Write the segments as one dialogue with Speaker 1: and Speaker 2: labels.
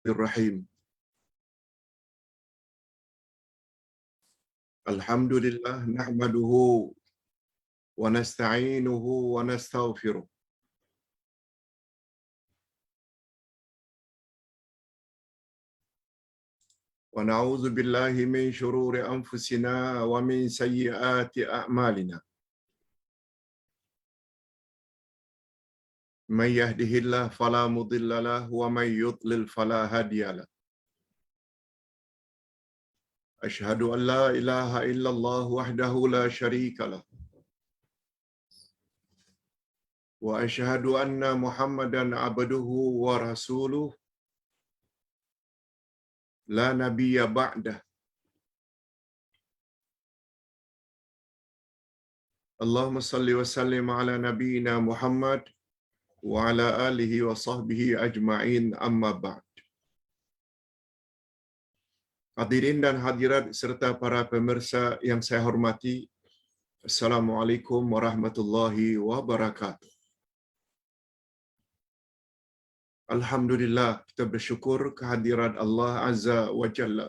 Speaker 1: Bismillahirrahmanirrahim. Alhamdulillah nahmaduhu wa nasta'inuhu wa nastaghfiruh. Wa na'udzu billahi min shururi anfusina wa min sayyiati a'malina. May yahdihillahu fala mudilla lahu wa may yudlil fala hadiya lahu. Asyhadu an la ilaha illallah wahdahu la syarika lahu. Wa asyhadu anna Muhammadan abduhu wa rasuluh la nabiyya ba'dah. Allahumma salli wa sallim ala nabiyyina Muhammad wa ala alihi wa sahbihi ajma'in, amma ba'd. Hadirin dan hadirat serta para pemirsa yang saya hormati, Assalamualaikum warahmatullahi wabarakatuh. Alhamdulillah, kita bersyukur kehadirat Allah Azza wa Jalla.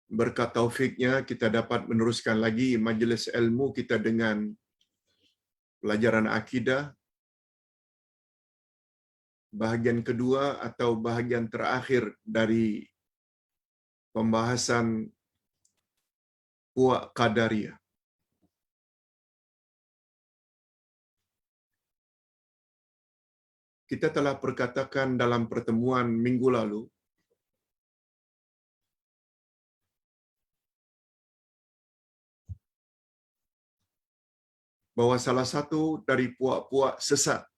Speaker 1: Berkat taufiknya kita dapat meneruskan lagi majlis ilmu kita dengan pelajaran akidah bahagian kedua atau bahagian terakhir dari pembahasan puak Qadariyah. Kita telah perkatakan dalam pertemuan minggu lalu bahwa salah satu dari puak-puak sesat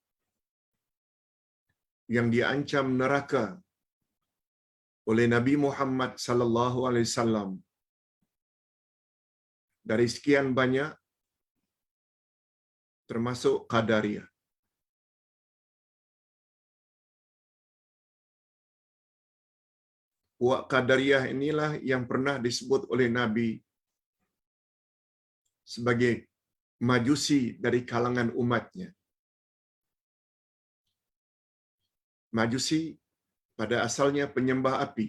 Speaker 1: yang diancam neraka oleh Nabi Muhammad sallallahu alaihi wasallam dari sekian banyak termasuk Qadariyah. Puak Qadariyah inilah yang pernah disebut oleh Nabi sebagai majusi dari kalangan umatnya. Majusi pada asalnya penyembah api.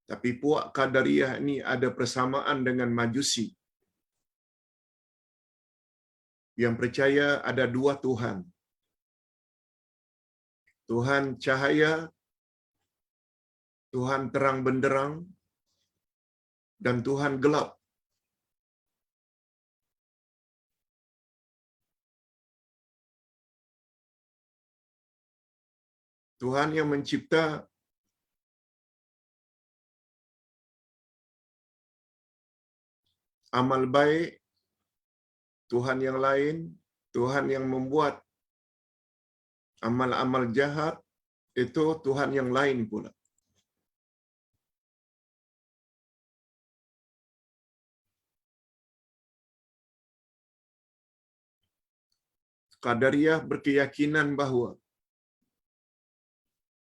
Speaker 1: Tapi puak Qadariyah ini ada persamaan dengan majusi yang percaya ada dua Tuhan. Tuhan cahaya, Tuhan terang benderang, dan Tuhan gelap. Tuhan yang mencipta amal baik, Tuhan yang lain, Tuhan yang membuat amal-amal jahat, itu Tuhan yang lain pula. Qadariyah berkeyakinan bahawa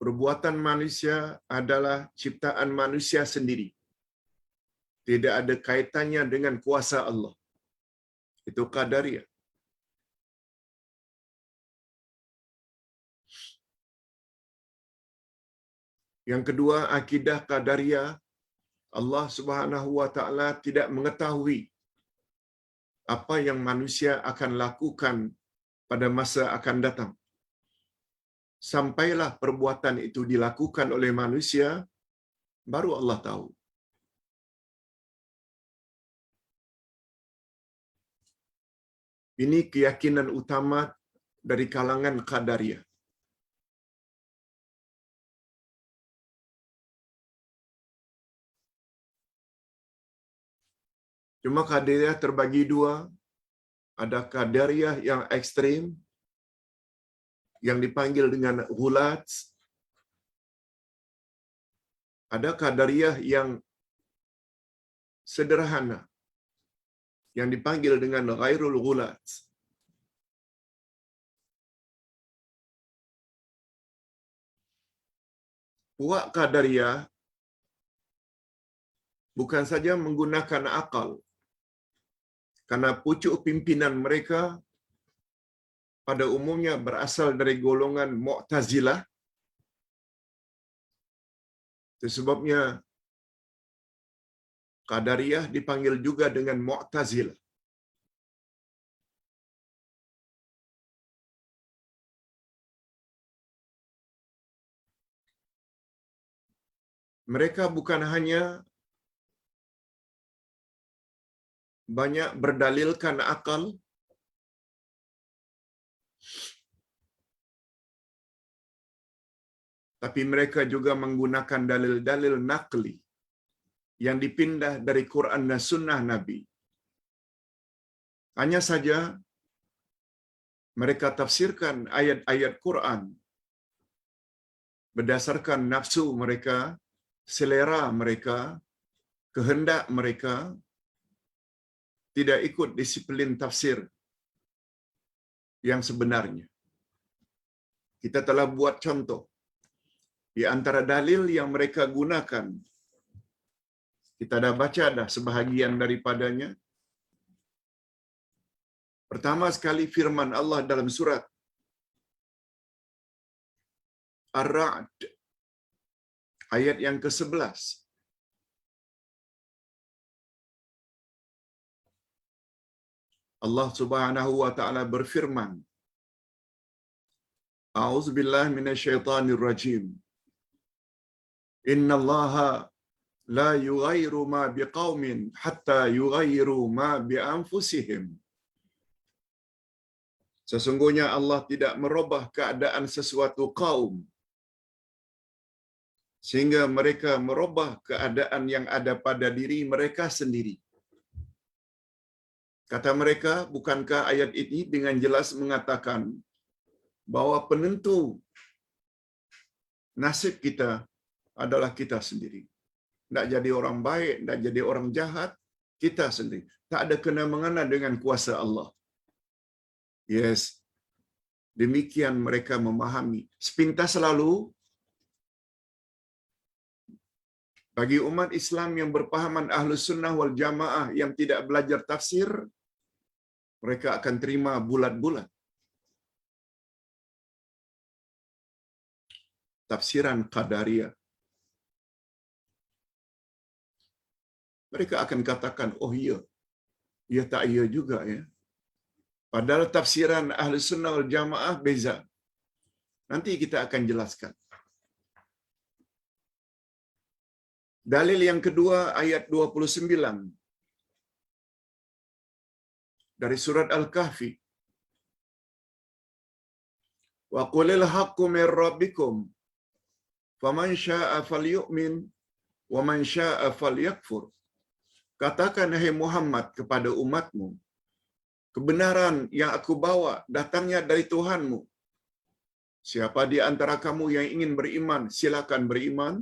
Speaker 1: perbuatan manusia adalah ciptaan manusia sendiri. Tidak ada kaitannya dengan kuasa Allah. Itu Qadariyah. Yang kedua, akidah Qadariyah, Allah Subhanahu wa taala tidak mengetahui apa yang manusia akan lakukan pada masa akan datang. Sampailah perbuatan itu dilakukan oleh manusia, baru Allah tahu. Ini keyakinan utama dari kalangan Qadariyah. Cuma Qadariyah terbagi dua. Ada Qadariyah yang ekstrim, yang dipanggil dengan Ghulat. Ada Qadariyah yang sederhana, yang dipanggil dengan Ghairul Ghulat. Puak Qadariyah bukan saja menggunakan akal, karena pucuk pimpinan mereka pada umumnya berasal dari golongan Mu'tazilah. Itu sebabnya Qadariyah dipanggil juga dengan Mu'tazilah. Mereka bukan hanya banyak berdalilkan akal, tapi mereka juga menggunakan dalil-dalil naqli yang dipindah dari Quran dan Sunnah Nabi. Hanya saja mereka tafsirkan ayat-ayat Quran berdasarkan nafsu mereka, selera mereka, kehendak mereka, tidak ikut disiplin tafsir yang sebenarnya. Kita telah buat contoh. Di antara dalil yang mereka gunakan, kita dah baca dah sebahagian daripadanya. Pertama sekali firman Allah dalam surat Ar-Ra'd ayat yang ke-11. Allah Subhanahu wa taala berfirman, A'udzubillahi minasyaitonir rajim. Innallaha la yughayyiru ma biqaumin hatta yughayyiru ma bi anfusihim. Sesungguhnya Allah tidak merubah keadaan sesuatu kaum sehingga mereka merubah keadaan yang ada pada diri mereka sendiri. Kata mereka, bukankah ayat ini dengan jelas mengatakan bahwa penentu nasib kita adalah kita sendiri. Tidak jadi orang baik, tidak jadi orang jahat, kita sendiri. Tak ada kena-mengena dengan kuasa Allah. Yes, demikian mereka memahami. Sepintas lalu, bagi umat Islam yang berpahaman Ahlus Sunnah wal Jamaah yang tidak belajar tafsir, mereka akan terima bulat-bulat tafsiran Qadariyah. Mereka akan katakan, oh iya, ya tak iya juga ya. Padahal tafsiran Ahlus Sunnah wal Jamaah beza. Nanti kita akan jelaskan. Dalil yang kedua ayat 29 dari surat Al-Kahfi. Wa qulil haqqu mir rabbikum faman syaa'a falyu'min wa man syaa'a falyakfur. Katakan hai Muhammad kepada umatmu, kebenaran yang aku bawa datangnya dari Tuhanmu. Siapa di antara kamu yang ingin beriman, silakan beriman.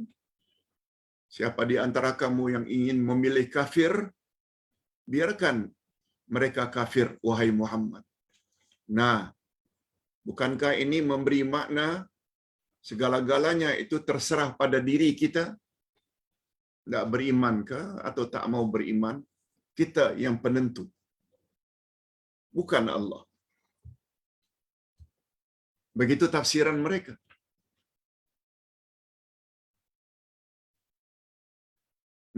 Speaker 1: Siapa di antara kamu yang ingin memilih kafir, biarkan mereka kafir, wahai Muhammad. Nah, bukankah ini memberi makna segala-galanya itu terserah pada diri kita? Tak beriman ke atau tak mau beriman? Kita yang penentu. Bukan Allah. Begitu tafsiran mereka.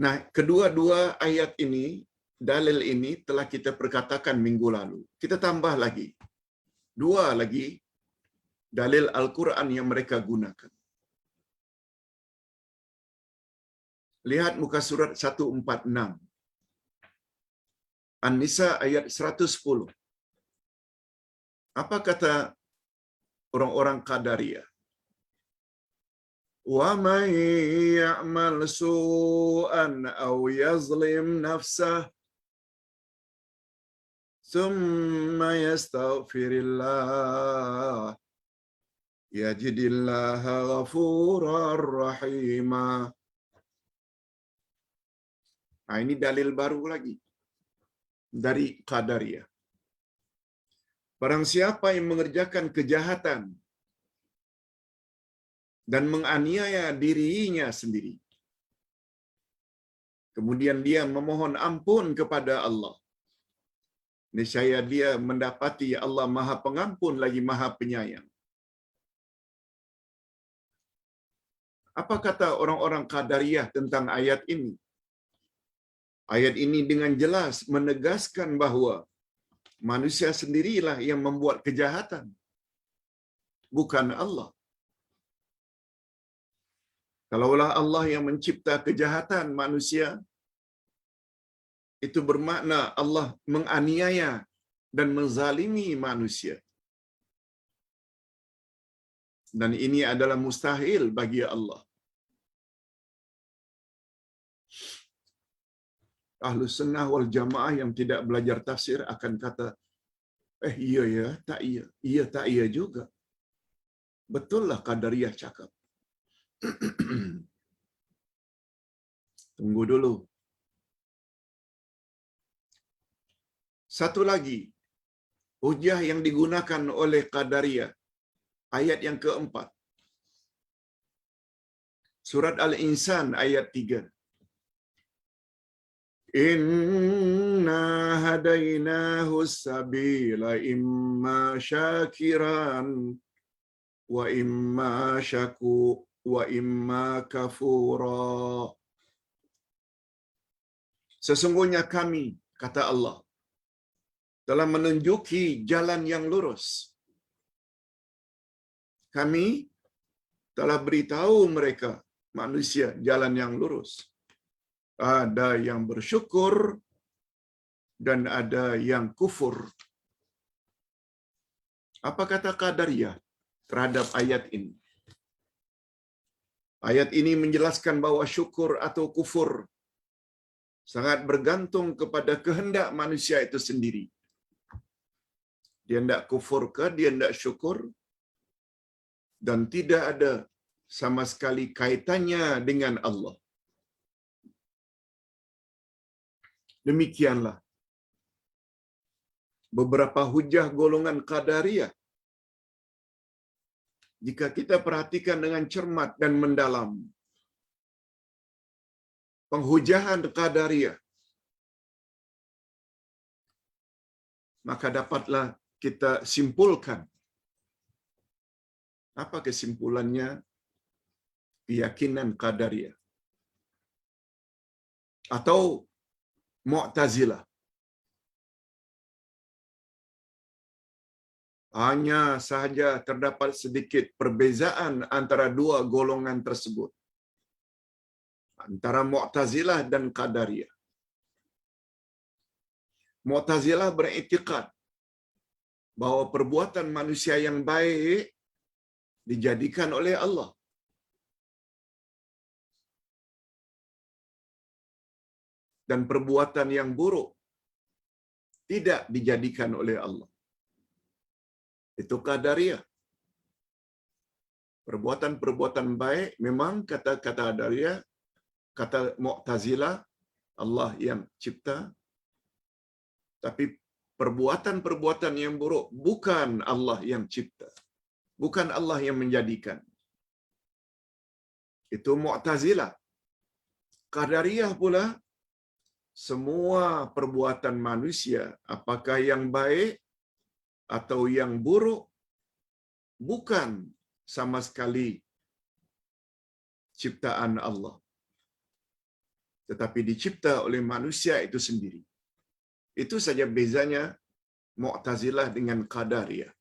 Speaker 1: Nah, kedua-dua ayat ini, dalil ini telah kita perkatakan minggu lalu. Kita tambah lagi. Dua lagi dalil Al-Quran yang mereka gunakan. Lihat muka surat 146. An-Nisa ayat 110. Apa kata orang-orang Qadariyah? Wa man ya'mal su'an aw yazlim nafsah thumma yastaghfirillah yajidillaha ghafurar rahima. Nah, ini dalil baru lagi dari Qadariyah. Barang siapa yang mengerjakan kejahatan dan menganiaya dirinya sendiri, kemudian dia memohon ampun kepada Allah, Niscaya dia mendapati Allah Maha Pengampun lagi Maha Penyayang. Apa kata orang-orang Qadariyah tentang ayat ini? Ayat ini dengan jelas menegaskan bahawa manusia sendirilah yang membuat kejahatan, bukan Allah. Kalaulah Allah yang mencipta kejahatan manusia, itu bermakna Allah menganiaya dan menzalimi manusia. Dan ini adalah mustahil bagi Allah. Ahlus Sunnah wal Jamaah yang tidak belajar tafsir akan kata, iya ya, tak iya. Iya tak iya juga. Betul lah Qadariyah cakap. Tunggu dulu. Satu lagi, hujah yang digunakan oleh Qadariyah, ayat yang keempat. Surat Al-Insan ayat 3. Inna hadainahu sabila imma syakiran wa imma wa imma kafura. Sesungguhnya kami, kata Allah, telah menunjuki jalan yang lurus. Kami telah beritahu mereka, manusia, jalan yang lurus. Ada yang bersyukur dan ada yang kufur. Apa kata Qadariyah terhadap ayat ini? Ayat ini menjelaskan bahawa syukur atau kufur sangat bergantung kepada kehendak manusia itu sendiri. Dia hendak kufur ke, dia hendak syukur, dan tidak ada sama sekali kaitannya dengan Allah. Demikianlah beberapa hujah golongan Qadariyah. Jika kita perhatikan dengan cermat dan mendalam, penghujahan Qadariyah, maka dapatlah kita simpulkan. Apa kesimpulannya? Keyakinan Qadariyah atau Mu'tazilah hanya sahaja terdapat sedikit perbezaan antara dua golongan tersebut, antara Mu'tazilah dan Qadariyah. Mu'tazilah beriktikad bahawa perbuatan manusia yang baik dijadikan oleh Allah. Dan perbuatan yang buruk tidak dijadikan oleh Allah. Itu Qadariyah. Perbuatan-perbuatan baik memang kata Qadariyah, kata Mu'tazilah, Allah yang cipta. Tapi perbuatan-perbuatan yang buruk bukan Allah yang cipta. Bukan Allah yang menjadikan. Itu Mu'tazilah. Qadariyah pula, semua perbuatan manusia, apakah yang baik atau yang buruk, bukan sama sekali ciptaan Allah, tetapi dicipta oleh manusia itu sendiri. Itu saja bezanya Mu'tazilah dengan Qadariyah.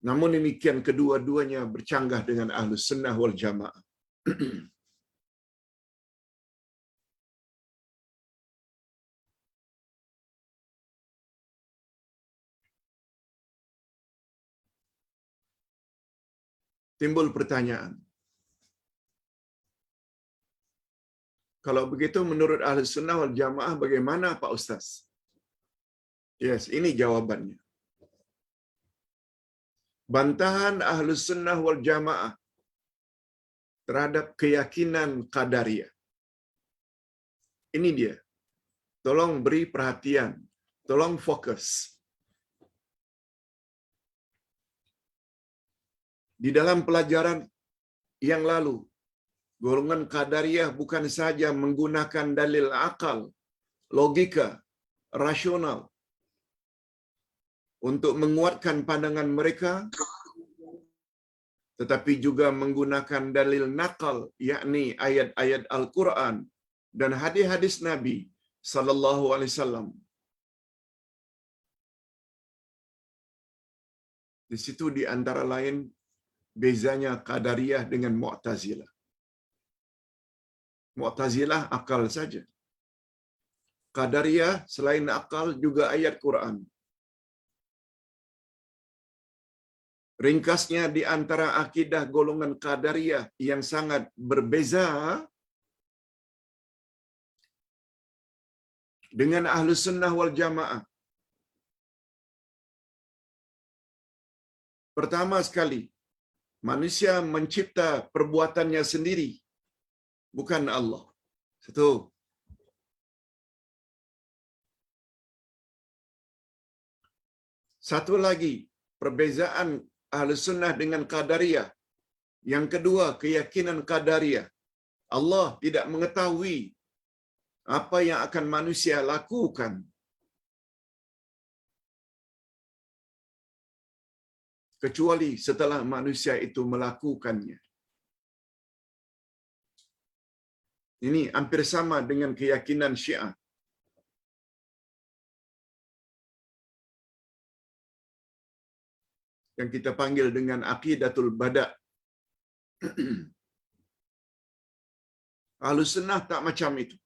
Speaker 1: Namun demikian kedua-duanya bercanggah dengan Ahlus Sunnah wal Jamaah. Timbul pertanyaan. Kalau begitu menurut Ahlus Sunnah wal Jamaah bagaimana Pak Ustaz? Yes, ini jawabannya. Bantahan Ahlus Sunnah wal Jamaah terhadap keyakinan Qadariyah. Ini dia. Tolong beri perhatian. Tolong fokus. Di dalam pelajaran yang lalu, golongan Qadariyah bukan saja menggunakan dalil akal logika, rasional untuk menguatkan pandangan mereka, tetapi juga menggunakan dalil nakal, yakni ayat-ayat Al-Quran dan hadis-hadis Nabi sallallahu alaihi wasallam. Di situ di antara lain bezanya Qadariyah dengan Mu'tazilah. Mu'tazilah akal saja. Qadariyah selain akal juga ayat Quran. Ringkasnya di antara akidah golongan Qadariyah yang sangat berbeza dengan Ahlus Sunnah wal Jamaah. Pertama sekali, manusia mencipta perbuatannya sendiri, bukan Allah. Satu. Satu lagi, perbezaan Ahlus Sunnah dengan Qadariyah. Yang kedua, keyakinan Qadariyah. Allah tidak mengetahui apa yang akan manusia lakukan. Kecuali setelah manusia itu melakukannya. Ini hampir sama dengan keyakinan Syiah. Yang kita panggil dengan Aqidatul Bada'. Ahlus Sunnah tak macam itu.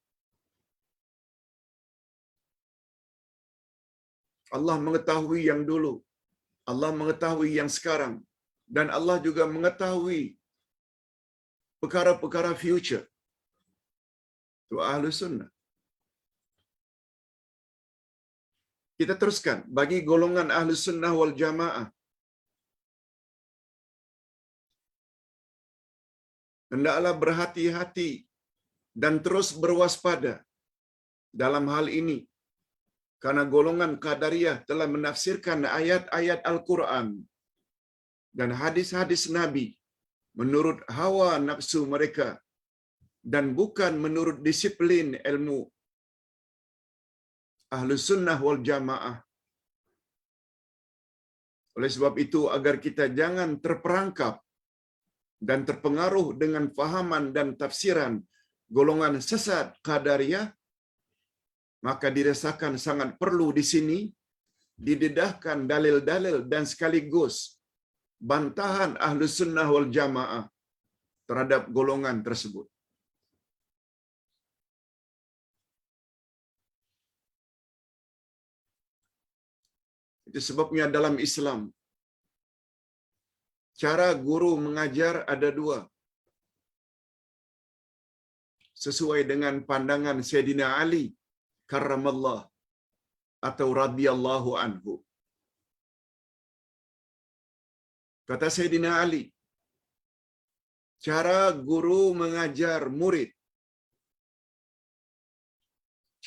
Speaker 1: Allah mengetahui yang dulu, Allah mengetahui yang sekarang, dan Allah juga mengetahui perkara-perkara future. Itu Ahlus Sunnah. Kita teruskan. Bagi golongan Ahlus Sunnah wal Jamaah, hendaklah berhati-hati dan terus berwaspada dalam hal ini, karena golongan Qadariyah telah menafsirkan ayat-ayat Al-Quran dan hadis-hadis Nabi menurut hawa nafsu mereka dan bukan menurut disiplin ilmu Ahlus Sunnah wal Jamaah. Oleh sebab itu, agar kita jangan terperangkap dan terpengaruh dengan fahaman dan tafsiran golongan sesat Qadariyah, maka dirasakan sangat perlu di sini didedahkan dalil-dalil dan sekaligus bantahan Ahlus Sunnah wal Jamaah terhadap golongan tersebut. Itu sebabnya dalam Islam, cara guru mengajar ada dua. Sesuai dengan pandangan Sayyidina Ali karramallah atau radhiyallahu anhu. Kata Sayyidina Ali, cara guru mengajar murid,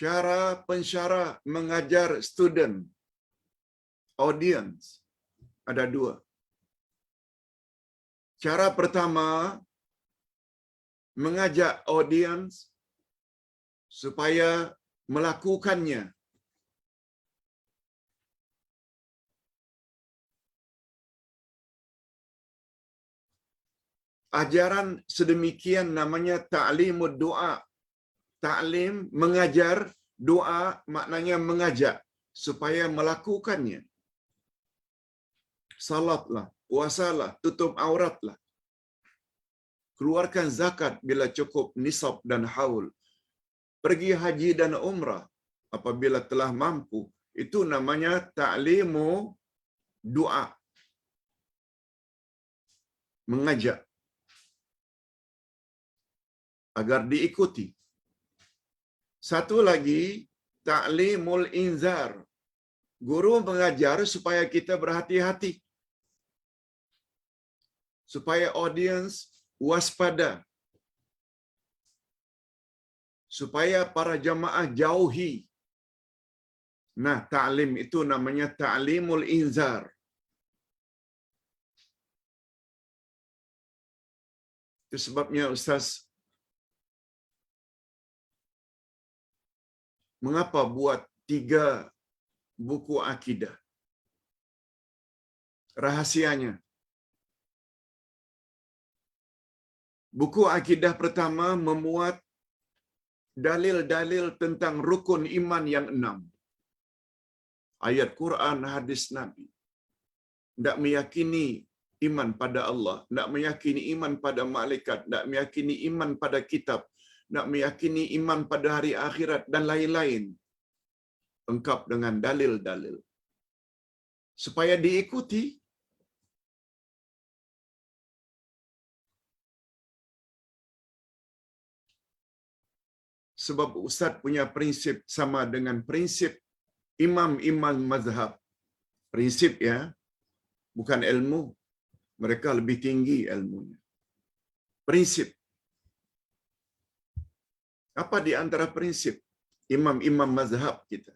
Speaker 1: cara pensyarah mengajar student, audience, ada dua. Cara pertama, mengajak audience supaya melakukannya. Ajaran sedemikian namanya ta'limud doa. Ta'lim, mengajar, doa maknanya mengajak supaya melakukannya. Salatlah, puasalah, tutup auratlah. Keluarkan zakat bila cukup nisab dan haul. Pergi haji dan umrah apabila telah mampu. Itu namanya ta'limu doa. Mengajak agar diikuti. Satu lagi, ta'limul inzar. Guru mengajar supaya kita berhati-hati. Supaya audiens waspada. Supaya para jamaah jauhi. Nah, ta'lim itu namanya ta'limul inzar. Itu sebabnya Ustaz mengapa buat 3 buku akidah. Rahasianya, buku akidah pertama memuat dalil-dalil tentang rukun iman yang 6. Ayat Quran, hadis Nabi. Tak meyakini iman pada Allah, tak meyakini iman pada malaikat, tak meyakini iman pada kitab, tak meyakini iman pada hari akhirat dan lain-lain. Lengkap dengan dalil-dalil. Supaya diikuti. Sebab Ustaz punya prinsip sama dengan prinsip imam-imam mazhab. Prinsip ya, bukan ilmu. Mereka lebih tinggi ilmunya. Prinsip. Apa di antara prinsip imam-imam mazhab kita?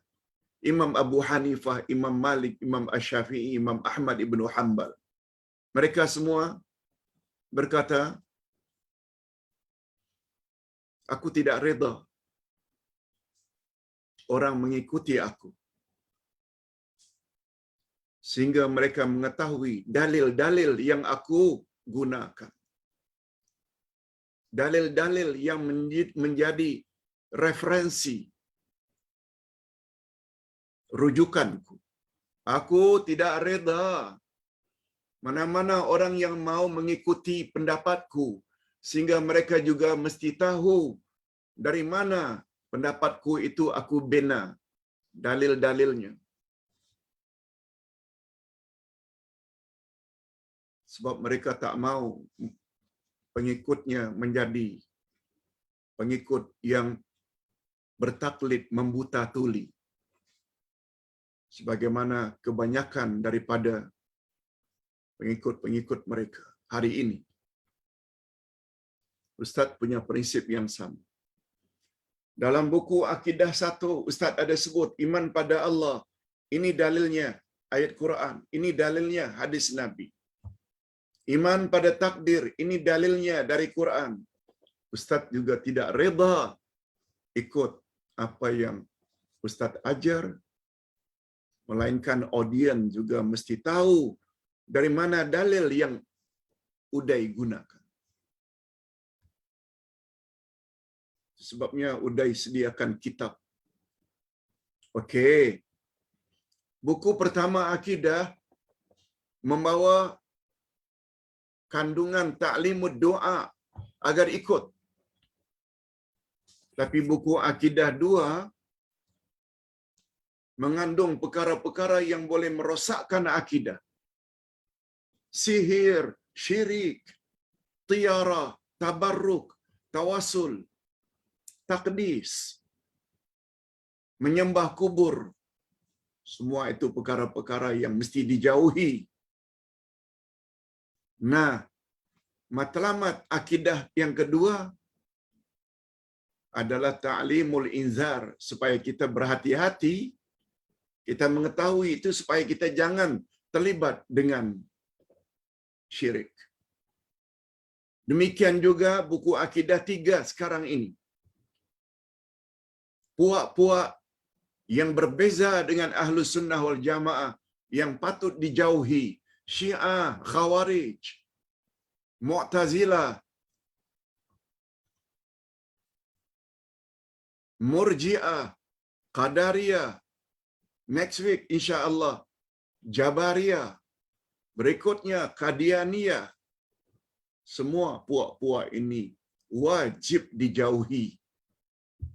Speaker 1: Imam Abu Hanifah, Imam Malik, Imam Asy-Syafi'i, Imam Ahmad ibnu Hanbal. Mereka semua berkata, aku tidak reda orang mengikuti aku. Sehingga mereka mengetahui dalil-dalil yang aku gunakan. Dalil-dalil yang menjadi referensi rujukanku. Aku tidak reda mana-mana orang yang mau mengikuti pendapatku, sehingga mereka juga mesti tahu dari mana pendapatku itu aku bina dalil-dalilnya. Sebab mereka tak mau pengikutnya menjadi pengikut yang bertaklid membuta tuli. Sebagaimana kebanyakan daripada pengikut-pengikut mereka hari ini. Ustaz punya prinsip yang sama. Dalam buku Akidah 1, Ustaz ada sebut iman pada Allah. Ini dalilnya ayat Quran. Ini dalilnya hadis Nabi. Iman pada takdir. Ini dalilnya dari Quran. Ustaz juga tidak reda ikut apa yang Ustaz ajar. Melainkan audien juga mesti tahu dari mana dalil yang Uday gunakan. Sebabnya Uday sediakan kitab. Okey. Buku pertama akidah membawa kandungan ta'limud doa agar ikut. Tapi buku akidah 2 mengandung perkara-perkara yang boleh merosakkan akidah. Sihir, syirik, tiara, tabarruk, tawasul, takdis, menyembah kubur. Semua itu perkara-perkara yang mesti dijauhi. Nah, matlamat akidah yang kedua adalah ta'limul inzar, supaya kita berhati-hati, kita mengetahui itu supaya kita jangan terlibat dengan syirik. Demikian juga buku akidah 3 sekarang ini. Puak-puak yang berbeza dengan Ahlus Sunnah wal Jamaah yang patut dijauhi. Syiah, Khawarij, Mu'tazilah, Murji'ah, Qadariyah, next week insya-Allah Jabariyah, berikutnya Qadianiyah. Semua puak-puak ini wajib dijauhi.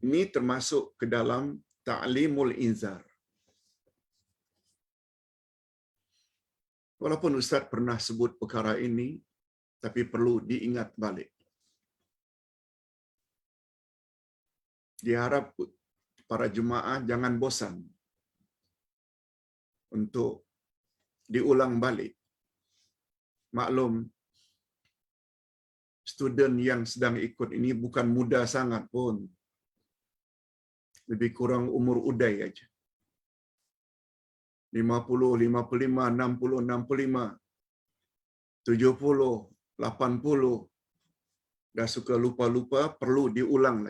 Speaker 1: Ini termasuk ke dalam ta'limul inzar. Walaupun Ustaz pernah sebut perkara ini, tapi perlu diingat balik. Diharap para jemaah jangan bosan untuk diulang balik. Maklum, student yang sedang ikut ini bukan muda sangat pun. Lebih kurang umur Uday aja. 50, 55, 60, 65, 70, 80. Dah suka lupa-lupa, perlu diulang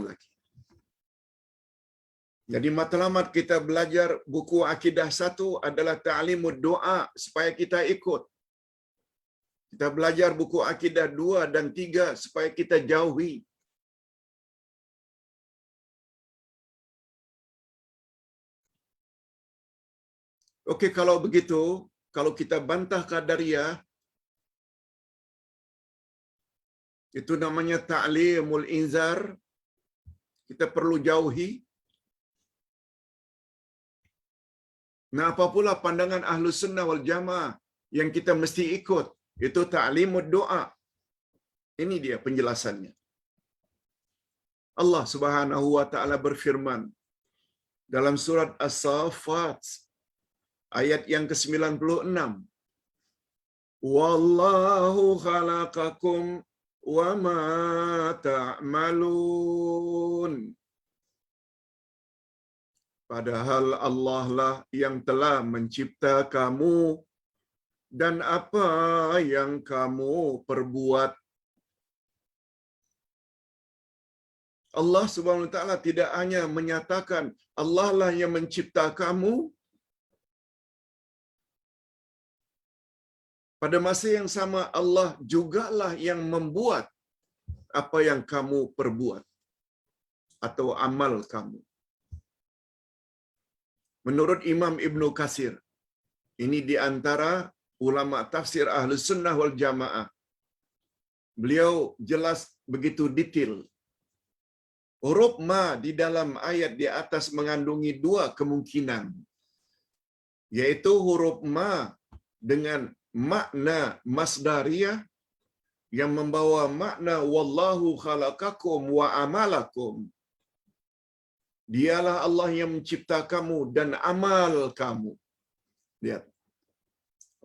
Speaker 1: lagi. Jadi matlamat kita belajar buku akidah 1 adalah ta'limud doa supaya kita ikut. Kita belajar buku akidah 2 dan 3 supaya kita jauhi. Okey, kalau begitu, kalau kita bantah Qadariyah, itu namanya ta'limul inzar, kita perlu jauhi. Nah, apa pula pandangan Ahlus Sunnah wal Jamaah yang kita mesti ikut? Itu ta'limud doa. Ini dia penjelasannya. Allah Subhanahu wa taala berfirman dalam surat As-Saffat ayat yang ke-96. Wallahu khalaqakum wa ma ta'malun. Padahal Allah lah yang telah mencipta kamu dan apa yang kamu perbuat. Allah Subhanahu wa taala tidak hanya menyatakan Allah lah yang mencipta kamu, pada masa yang sama Allah jugalah yang membuat apa yang kamu perbuat atau amal kamu. Menurut Imam Ibnu Katsir, ini di antara ulama tafsir Ahlus Sunnah wal Jamaah. Beliau jelas begitu detail. Huruf ma di dalam ayat di atas mengandungi 2 kemungkinan, yaitu huruf ma dengan makna masdariyah yang membawa makna wallahu khalaqakum wa amalakum. Dialah Allah yang mencipta kamu dan amal kamu. Lihat.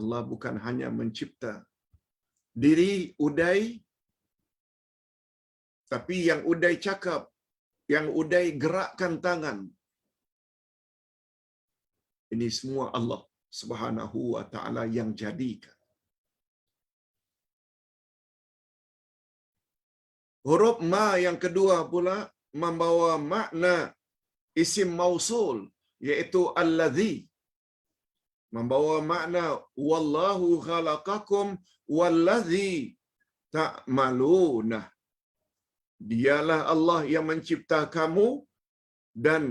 Speaker 1: Allah bukan hanya mencipta diri Uday, tapi yang Uday cakap, yang Uday gerakkan tangan. Ini semua Allah Subhanahu wa taala yang jadikan. Huruf ma yang kedua pula membawa makna isim mausul, yaitu allazi, membawa makna wallahu khalaqakum wallazi ta'maluna. Dialah Allah yang mencipta kamu dan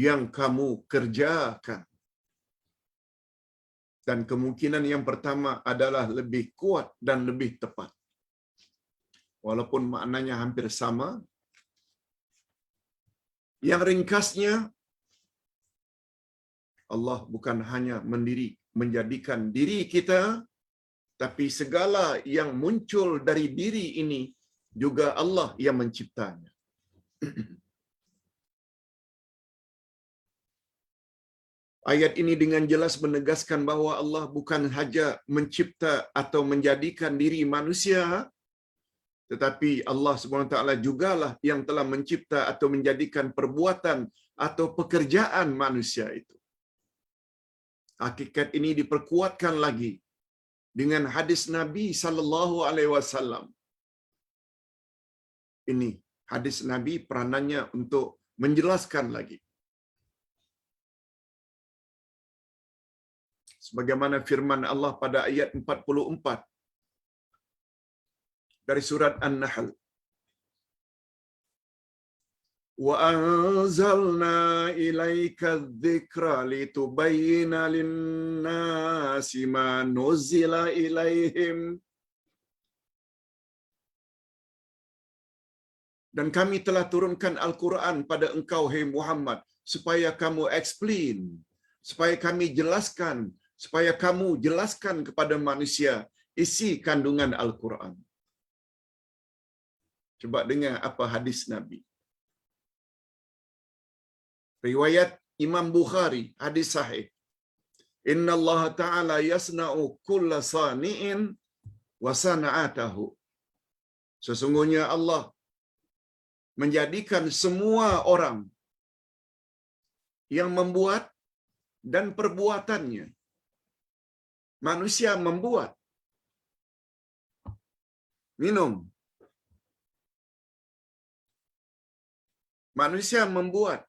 Speaker 1: yang kamu kerjakan. Dan kemungkinan yang pertama adalah lebih kuat dan lebih tepat. Walaupun maknanya hampir sama, yang ringkasnya, Allah bukan hanya menjadikan diri kita, tapi segala yang muncul dari diri ini juga Allah yang menciptanya. Ayat ini dengan jelas menegaskan bahwa Allah bukan saja mencipta atau menjadikan diri manusia, tetapi Allah SWT jugalah yang telah mencipta atau menjadikan perbuatan atau pekerjaan manusia itu. Hakikat ini diperkuatkan lagi dengan hadis Nabi sallallahu alaihi wasallam. Ini hadis Nabi peranannya untuk menjelaskan lagi. Sebagaimana firman Allah pada ayat 44 dari surat An-Nahl. Wa anzalna ilaika dzikra litubayyana lin-nasi ma nuzila ilaihim. Dan kami telah turunkan Al-Quran pada engkau, hai Muhammad, supaya kamu explain, supaya kami jelaskan, supaya kamu jelaskan kepada manusia isi kandungan Al-Quran. Coba dengar apa hadis Nabi. Riwayat Imam Bukhari, hadis sahih. Inna Allah Ta'ala yasna'u kulla sani'in wa sana'atahu. Sesungguhnya Allah menjadikan semua orang yang membuat dan perbuatannya. Manusia membuat, minum. Manusia membuat,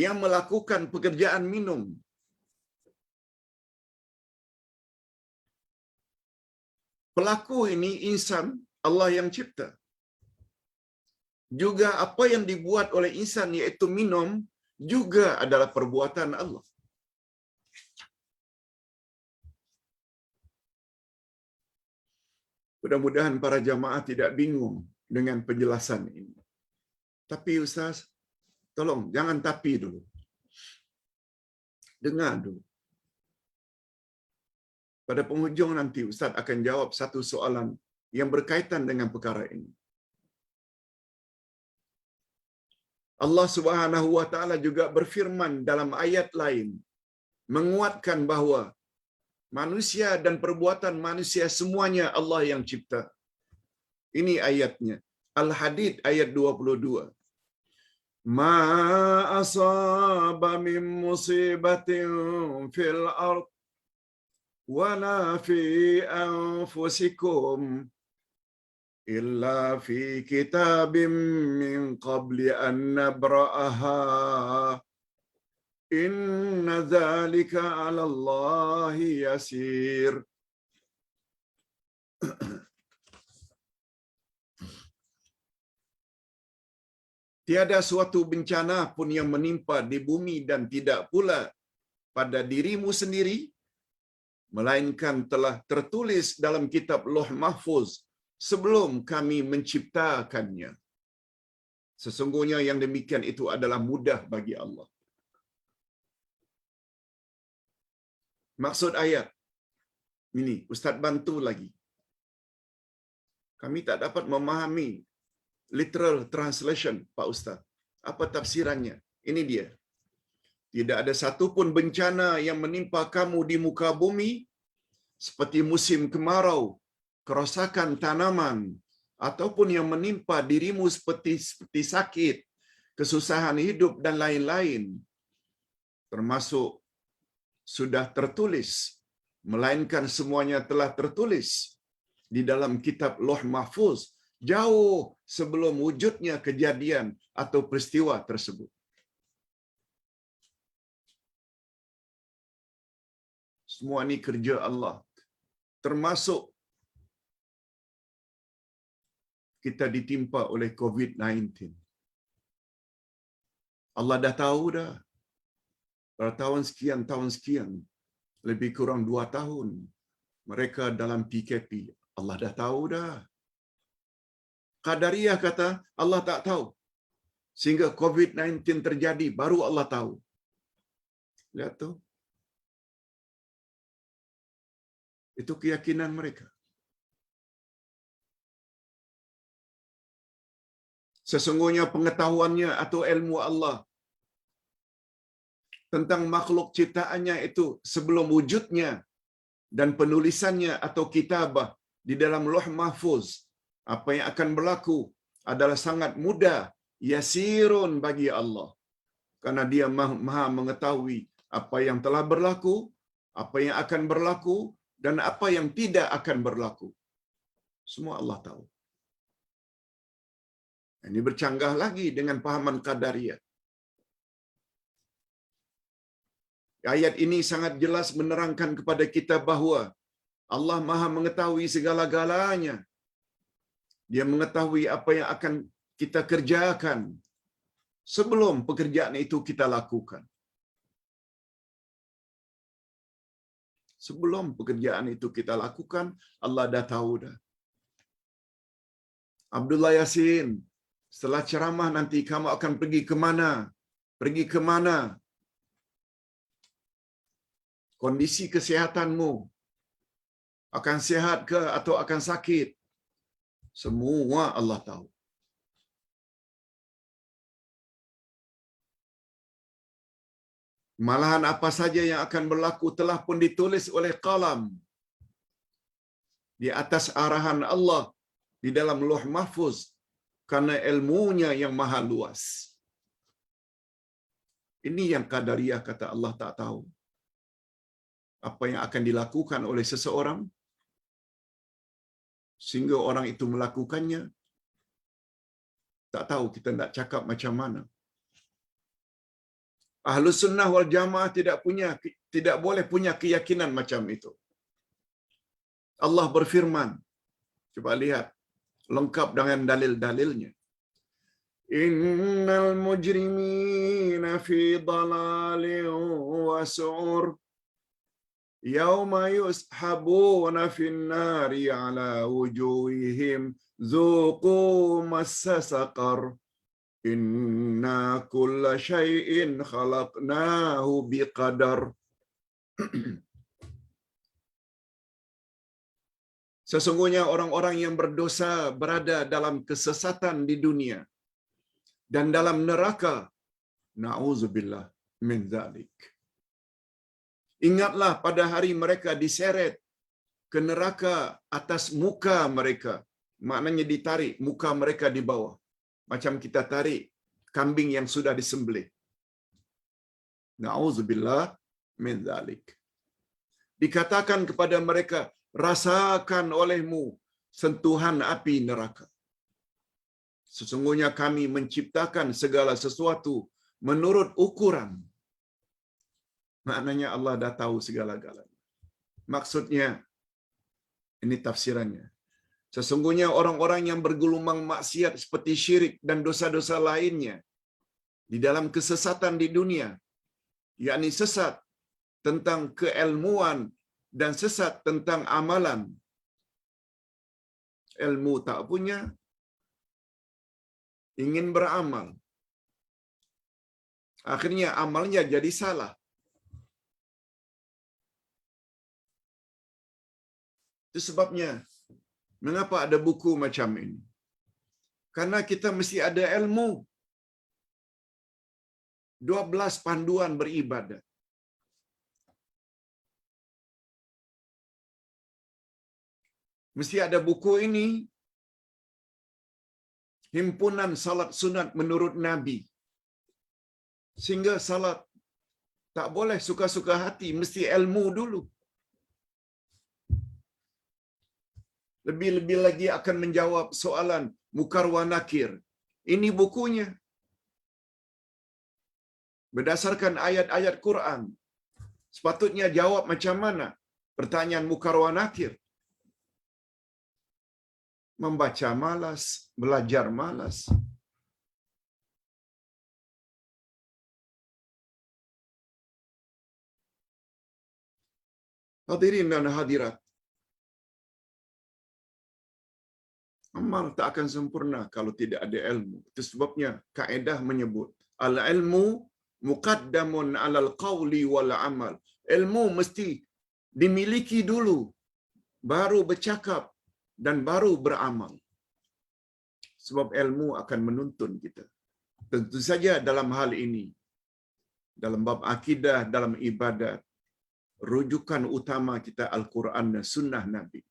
Speaker 1: yang melakukan pekerjaan minum. Pelaku ini insan Allah yang cipta. Juga apa yang dibuat oleh insan yaitu minum juga adalah perbuatan Allah. Mudah-mudahan para jamaah tidak bingung dengan penjelasan ini. Tapi Ustaz, tolong jangan tapi dulu. Dengar dulu. Pada penghujung nanti Ustaz akan jawab satu soalan yang berkaitan dengan perkara ini. Allah Subhanahu wa taala juga berfirman dalam ayat lain menguatkan bahawa manusia dan perbuatan manusia semuanya Allah yang cipta. Ini ayatnya. Al-Hadid ayat 22. Ma asaba min musibatin fil ard wala fi anfusikum illa fi kitabim min qabli an nabra'aha inna dzalika 'ala Allahi yasir. Tiada suatu bencana pun yang menimpa di bumi dan tidak pula pada dirimu sendiri, melainkan telah tertulis dalam kitab Lauh Mahfuz sebelum kami menciptakannya. Sesungguhnya yang demikian itu adalah mudah bagi Allah. Maksud ayat ini, Ustaz bantu lagi. Kami tak dapat memahami literal translation, Pak Ustaz. Apa tafsirannya? Ini dia. Tidak ada satu pun bencana yang menimpa kamu di muka bumi seperti musim kemarau, kerosakan tanaman, ataupun yang menimpa dirimu seperti sakit, kesusahan hidup dan lain-lain. Termasuk sudah tertulis, melainkan semuanya telah tertulis di dalam kitab Lauh Mahfuz jauh sebelum wujudnya kejadian atau peristiwa tersebut. Semua ini kerja Allah. Termasuk kita ditimpa oleh COVID-19. Allah dah tahu dah. Pada tahun sekian, lebih kurang 2 tahun, mereka dalam PKP. Allah dah tahu dah. Qadariyah kata Allah tak tahu. Sehingga COVID-19 terjadi, baru Allah tahu. Lihat tu. Itu keyakinan mereka. Sesungguhnya pengetahuannya atau ilmu Allah tentang makhluk ciptaannya itu sebelum wujudnya dan penulisannya atau kitabah di dalam Lauh Mahfuz, apa yang akan berlaku adalah sangat mudah, yasirun bagi Allah. Karena dia maha mengetahui apa yang telah berlaku, apa yang akan berlaku, dan apa yang tidak akan berlaku. Semua Allah tahu. Ini bercanggah lagi dengan pahaman Qadariyah. Ayat ini sangat jelas menerangkan kepada kita bahawa Allah maha mengetahui segala-galanya. Dia mengetahui apa yang akan kita kerjakan sebelum pekerjaan itu kita lakukan. Sebelum pekerjaan itu kita lakukan, Allah dah tahu dah. Abdullah Yasin, setelah ceramah nanti kamu akan pergi ke mana? Pergi ke mana? Kondisi kesihatanmu akan sihat ke atau akan sakit? Semua Allah tahu. Malahan apa saja yang akan berlaku telah pun ditulis oleh qalam di atas arahan Allah di dalam Lauh Mahfuz karena ilmunya yang maha luas. Ini yang Qadariyah kata Allah tak tahu. Apa yang akan dilakukan oleh seseorang sehingga orang itu melakukannya, tak tahu, kita nak cakap macam mana. Ahlus sunnah wal jamaah tidak boleh punya keyakinan macam itu. Allah berfirman, coba lihat lengkap dengan dalil-dalilnya. Innal mujrimina fi dalalin wa su'ur yauma yushabuna fin nari ala wujuhihim zuqu massa saqar inna kulla syai'in khalaqnahu biqadar. Sesungguhnya orang-orang yang berdosa berada dalam kesesatan di dunia dan dalam neraka. Na'udzubillah min dzalik. Ingatlah pada hari mereka diseret ke neraka atas muka mereka. Maknanya ditarik muka mereka di bawah. Macam kita tarik kambing yang sudah disembelih. Na'udzubillah min dzalik. Dikatakan kepada mereka, rasakan olehmu sentuhan api neraka. Sesungguhnya kami menciptakan segala sesuatu menurut ukuran. Maknanya Allah dah tahu segala-galanya. Maksudnya, ini tafsirannya. Sesungguhnya orang-orang yang bergelumang maksiat seperti syirik dan dosa-dosa lainnya di dalam kesesatan di dunia, yakni sesat tentang keilmuan dan sesat tentang amalan. Ilmu tak punya, ingin beramal. Akhirnya amalnya jadi salah. Itu sebabnya mengapa ada buku macam ini. Karena kita mesti ada ilmu. 12 panduan beribadat. Mesti ada buku ini. Himpunan salat sunat menurut Nabi. Sehingga salat tak boleh suka-suka hati, mesti ilmu dulu. Lebih-lebih lagi akan menjawab soalan mukar wa nakir. Ini bukunya. Berdasarkan ayat-ayat Quran. Sepatutnya jawab macam mana pertanyaan mukar wa nakir. Membaca malas, belajar malas. Hadirin dan hadirat. Amal tak akan sempurna kalau tidak ada ilmu. Itu sebabnya kaedah menyebut al-ilmu muqaddamun 'alal qawli wal 'amal. Ilmu mesti dimiliki dulu, baru bercakap dan baru beramal. Sebab ilmu akan menuntun kita. Tentu saja dalam hal ini, dalam bab akidah, dalam ibadat, rujukan utama kita Al-Quran dan Sunnah Nabi.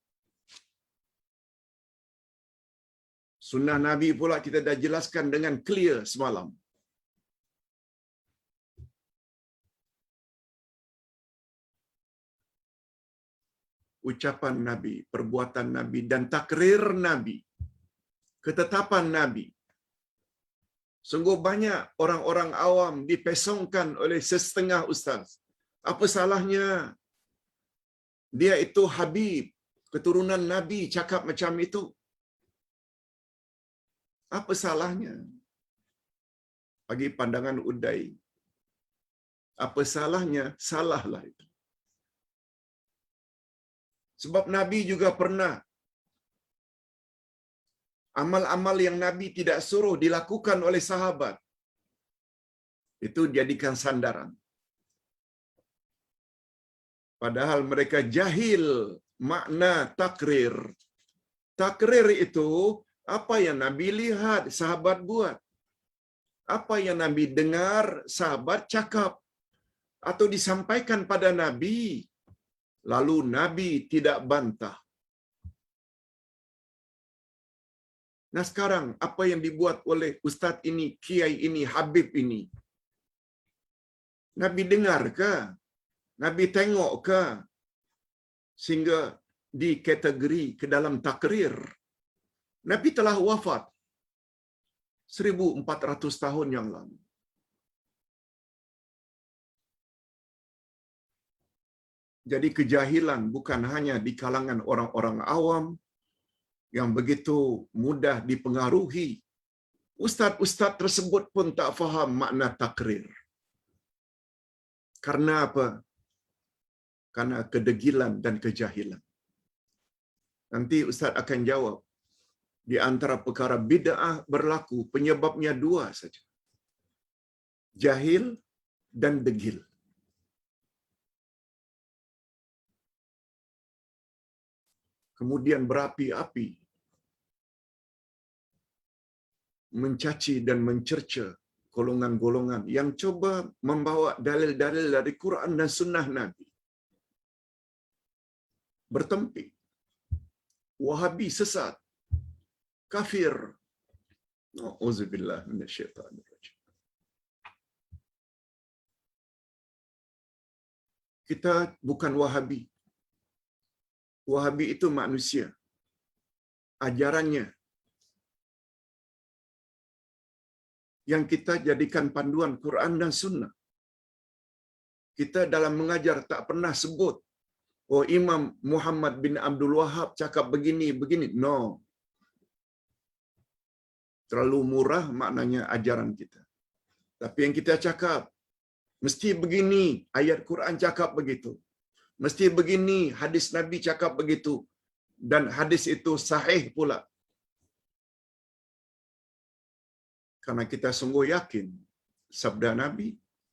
Speaker 1: Sunnah Nabi pula kita dah jelaskan dengan clear semalam. Ucapan Nabi, perbuatan Nabi dan takrir Nabi. Ketetapan Nabi. Sungguh banyak orang-orang awam dipesongkan oleh sesetengah ustaz. Apa salahnya? Dia itu Habib, keturunan Nabi cakap macam itu. Apa salahnya? Bagi pandangan Uday, apa salahnya? Salahlah itu. Sebab Nabi juga pernah amal-amal yang Nabi tidak suruh dilakukan oleh sahabat. Itu jadikan sandaran. Padahal mereka jahil makna takrir. Takrir itu apa yang Nabi lihat, sahabat buat. Apa yang Nabi dengar, sahabat cakap. Atau disampaikan pada Nabi. Lalu Nabi tidak bantah. Nah sekarang, apa yang dibuat oleh ustaz ini, kiai ini, habib ini? Nabi dengar ke? Nabi tengok ke? Sehingga dikategori ke dalam takrir. Nabi telah wafat 1400 tahun yang lalu. Jadi kejahilan bukan hanya di kalangan orang-orang awam yang begitu mudah dipengaruhi. Ustaz-ustaz tersebut pun tak faham makna takrir. Karena apa? Karena kedegilan dan kejahilan. Nanti Ustaz akan jawab. Di antara perkara bid'ah berlaku, penyebabnya dua saja. Jahil dan degil. Kemudian berapi-api mencaci dan mencerca golongan-golongan yang coba membawa dalil-dalil dari Quran dan Sunnah Nabi. Bertempik. Wahabi sesat. Kafir. Auzubillah minasyaitanir rajim. Kita bukan Wahabi. Wahabi itu manusia. Ajarannya yang kita jadikan panduan Quran dan Sunnah. Kita dalam mengajar tak pernah sebut, oh Imam Muhammad bin Abdul Wahab cakap begini, begini. No. Terlalu murah maknanya ajaran kita. Tapi yang kita cakap, mesti begini, ayat Quran cakap begitu. Mesti begini, hadis Nabi cakap begitu. Dan hadis itu sahih pula. Karena kita sungguh yakin, sabda Nabi,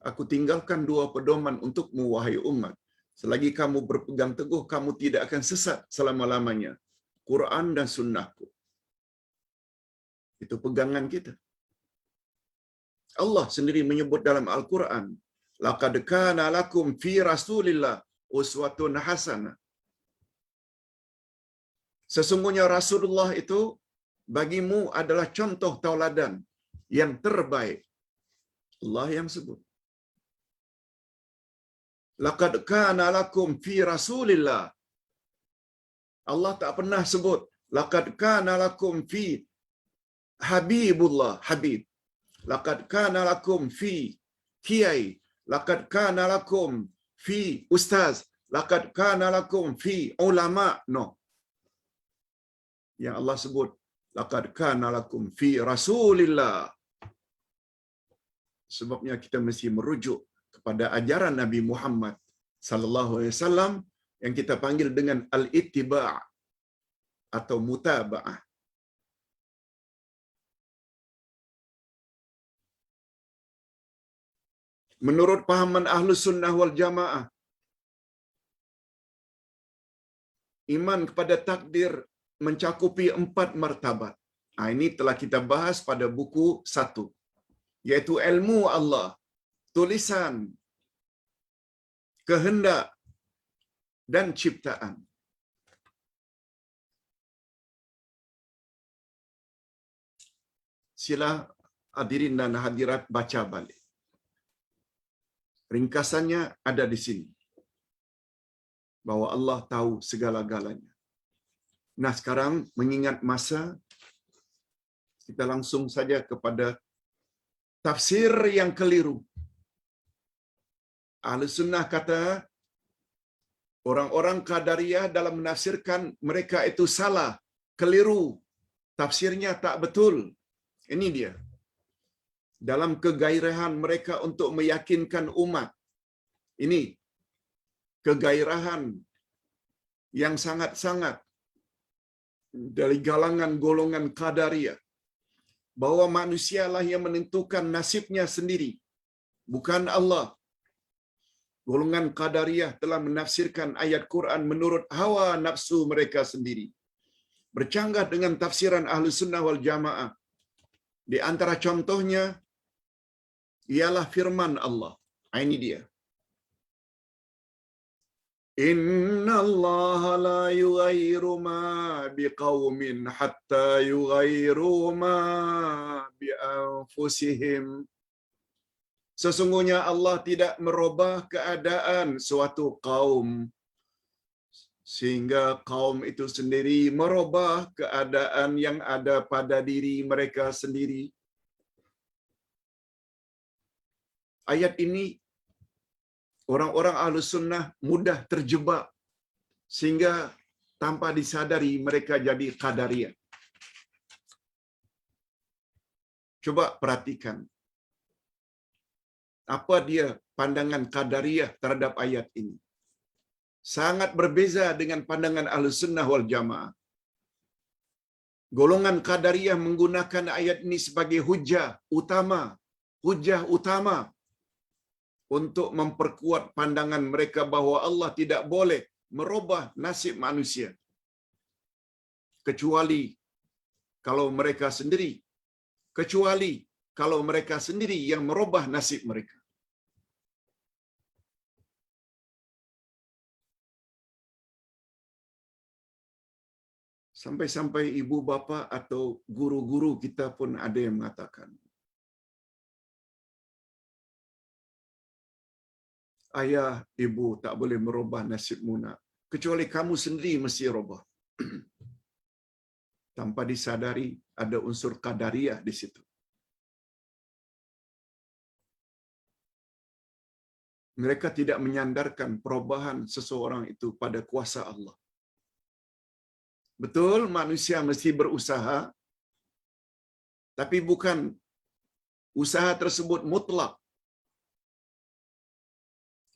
Speaker 1: aku tinggalkan dua pedoman untukmu, wahai umat. Selagi kamu berpegang teguh, kamu tidak akan sesat selama-lamanya. Quran dan sunnahku. Itu pegangan kita. Allah sendiri menyebut dalam Al-Quran, laqad kana lakum fi Rasulillah uswatun hasanah. Sesungguhnya Rasulullah itu bagimu adalah contoh tauladan yang terbaik. Allah yang sebut. Laqad kana lakum fi Rasulillah. Allah tak pernah sebut laqad kana lakum fi Habibullah, Habib. Laqad kana lakum fi kiai. Laqad kana lakum fi ustaz. Laqad kana lakum fi ulama. No. Yang Allah sebut laqad kana lakum fi Rasulillah. Sebabnya kita mesti merujuk kepada ajaran Nabi Muhammad sallallahu alaihi wasallam yang kita panggil dengan al-ittiba' atau mutaba'ah. Menurut pahaman Ahlus Sunnah wal Jamaah, iman kepada takdir mencakupi 4 martabat. Ini telah kita bahas pada buku 1, yaitu ilmu Allah, tulisan, kehendak, dan ciptaan. Sila hadirin dan hadirat baca balik. Ringkasannya ada di sini. Bahwa Allah tahu segala-galanya. Nah, sekarang mengingat masa, kita langsung saja kepada tafsir yang keliru. Ahlus Sunnah kata, orang-orang Qadariyah dalam menafsirkan mereka itu salah, keliru. Tafsirnya tak betul. Ini dia. Dalam kegairahan mereka untuk meyakinkan umat. Ini kegairahan yang sangat-sangat dari kalangan golongan Qadariyah. Bahwa manusialah yang menentukan nasibnya sendiri. Bukan Allah. Golongan Qadariyah telah menafsirkan ayat Quran menurut hawa nafsu mereka sendiri. Bercanggah dengan tafsiran Ahlus Sunnah wal Jamaah. Di antara contohnya, ialah firman Allah. Ini dia. Inna Allah la yughayyiru ma biqaumin hatta yughayyiru ma bi anfusihim. Sesungguhnya Allah tidak merubah keadaan suatu kaum sehingga kaum itu sendiri merubah keadaan yang ada pada diri mereka sendiri. Ayat ini orang-orang Ahlus Sunnah mudah terjebak sehingga tanpa disadari mereka jadi Qadariyah. Coba perhatikan apa dia pandangan Qadariyah terhadap ayat ini. Sangat berbeza dengan pandangan Ahlus Sunnah wal Jamaah. Golongan Qadariyah menggunakan ayat ini sebagai hujah utama untuk memperkuat pandangan mereka bahawa Allah tidak boleh merubah nasib manusia kecuali kalau mereka sendiri yang merubah nasib mereka. Sampai-sampai ibu bapa atau guru-guru kita pun ada yang mengatakan, ayah, ibu tak boleh merubah nasibmu nak, kecuali kamu sendiri mesti rubah. Tanpa disadari ada unsur Qadariyah di situ. Mereka tidak menyandarkan perubahan seseorang itu pada kuasa Allah. Betul, manusia mesti berusaha, tapi bukan usaha tersebut mutlak.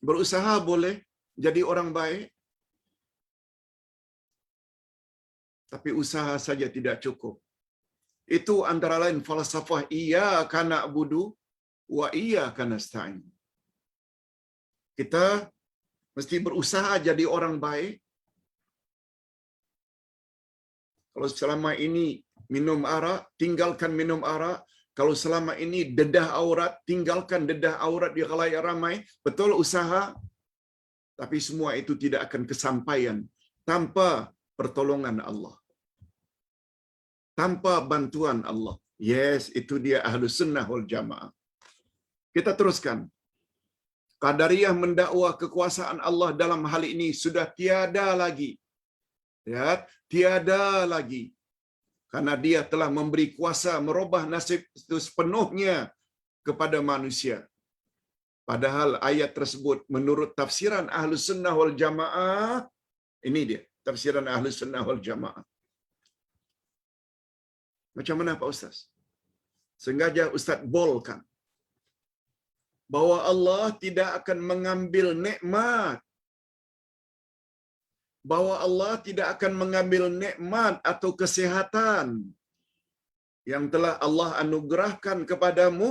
Speaker 1: Berusaha boleh jadi orang baik, tapi usaha saja tidak cukup. Itu antara lain falsafah iyyaka na'budu wa iyyaka nasta'in. Kita mesti berusaha jadi orang baik. Kalau selama ini minum arak, tinggalkan minum arak. Kalau selama ini dedah aurat, tinggalkan dedah aurat di khalayak ramai. Betul usaha, tapi semua itu tidak akan kesampaian tanpa pertolongan Allah, tanpa bantuan Allah. Yes, itu dia Ahlus Sunnah wal Jamaah. Kita teruskan. Qadariyah mendakwa kekuasaan Allah dalam hal ini sudah tiada lagi. Ya, tiada lagi. Karena dia telah memberi kuasa merubah nasib itu sepenuhnya kepada manusia. Padahal ayat tersebut menurut tafsiran Ahlus Sunnah wal Jamaah, ini dia tafsiran Ahlus Sunnah wal Jamaah. Macam mana Pak Ustaz? Sengaja Ustaz bolkan bahawa Allah tidak akan mengambil nikmat, bahawa Allah tidak akan mengambil nikmat atau kesehatan yang telah Allah anugerahkan kepadamu,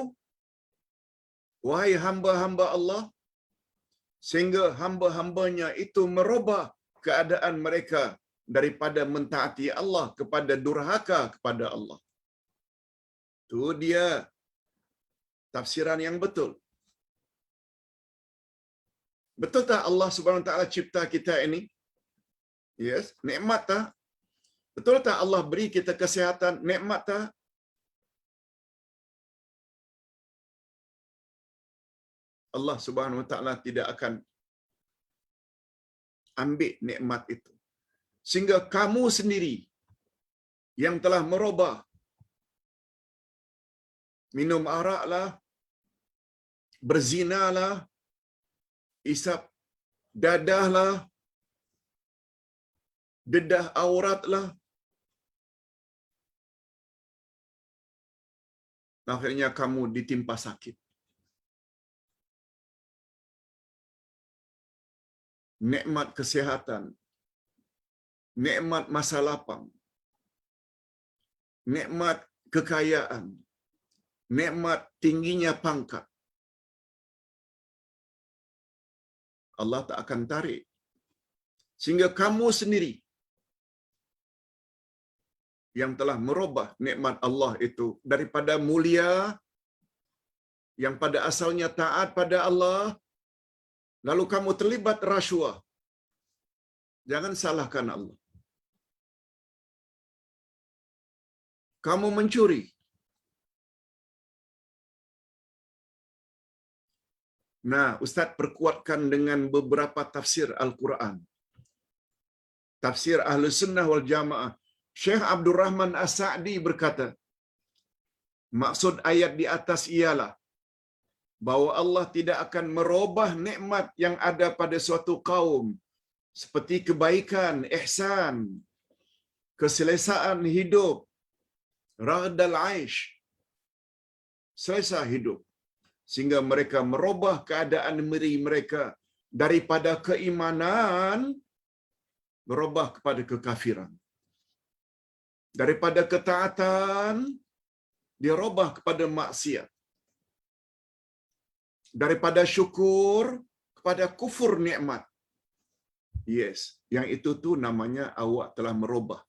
Speaker 1: wahai hamba-hamba Allah, sehingga hamba-hambanya itu merubah keadaan mereka daripada mentaati Allah kepada durhaka kepada Allah. Itu dia tafsiran yang betul. Betul tak Allah Subhanahu Wa Taala cipta kita ini? Yes, nikmat tak? Betul tak Allah beri kita kesihatan? Nikmat tak? Allah Subhanahu Wa Taala tidak akan ambil nikmat itu. Sehingga kamu sendiri yang telah merubah, minum arak lah, berzina lah, isap dadah lah, dedah aurat lah, akhirnya kamu ditimpa sakit. Nikmat kesehatan, nikmat masa lapang, nikmat kekayaan, nikmat tingginya pangkat, Allah tak akan tarik. Sehingga kamu sendiri yang telah merubah nikmat Allah itu daripada mulia, yang pada asalnya taat pada Allah, lalu kamu terlibat rasuah. Jangan salahkan Allah. Kamu mencuri. Nah, Ustaz perkuatkan dengan beberapa tafsir Al-Quran. Tafsir Ahlus Sunnah wal Jamaah. Syekh Abdul Rahman As-Sa'di berkata, maksud ayat di atas ialah bahwa Allah tidak akan merubah nikmat yang ada pada suatu kaum seperti kebaikan, ihsan, keselesaan hidup, raghadal aish, selesa hidup, sehingga mereka merubah keadaan mereka daripada keimanan berubah kepada kekafiran, daripada ketaatan dirubah kepada maksiat, daripada syukur kepada kufur nikmat. Yes, yang itu tu namanya awak telah merubah.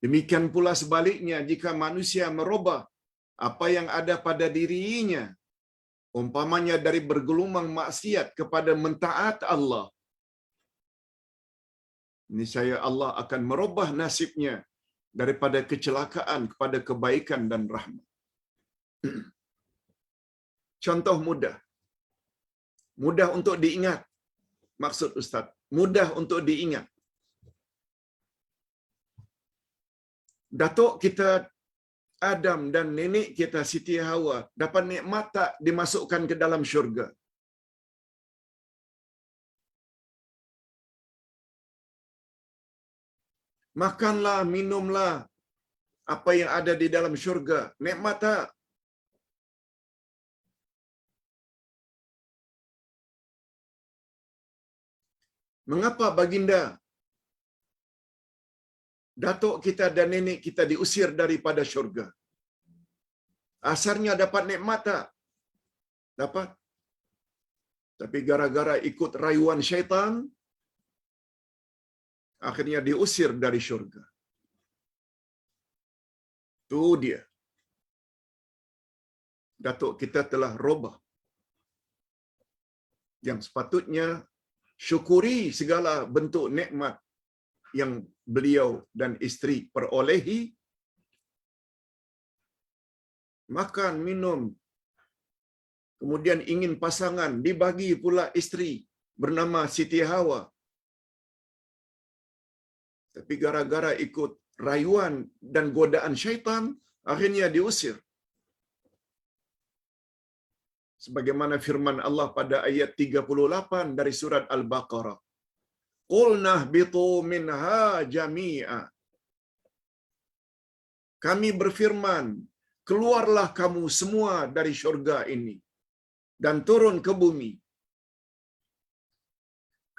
Speaker 1: Demikian pula sebaliknya, jika manusia merubah apa yang ada pada dirinya, umpamanya dari bergelumang maksiat kepada mentaat Allah, niscaya Allah akan merubah nasibnya daripada kecelakaan kepada kebaikan dan rahmat. Contoh mudah. Mudah untuk diingat. Maksud Ustaz, mudah untuk diingat. Datuk kita Adam dan nenek kita Siti Hawa dapat nikmat tak dimasukkan ke dalam syurga? Makanlah, minumlah apa yang ada di dalam syurga. Nikmat tak? Mengapa baginda datuk kita dan nenek kita diusir daripada syurga? Asarnya dapat nikmat tak? Dapat. Tapi gara-gara ikut rayuan syaitan, akhirnya diusir dari syurga. Itu dia. Datuk kita telah robah. Yang sepatutnya syukuri segala bentuk nikmat yang beliau dan isteri perolehi. Makan, minum, kemudian ingin pasangan, dibagi pula isteri bernama Siti Hawa. Tapi gara-gara ikut rayuan dan godaan syaitan, akhirnya diusir. Sebagaimana firman Allah pada ayat 38 dari surat Al-Baqarah. Qulna bitu minha jami'a. Kami berfirman, keluarlah kamu semua dari syurga ini dan turun ke bumi.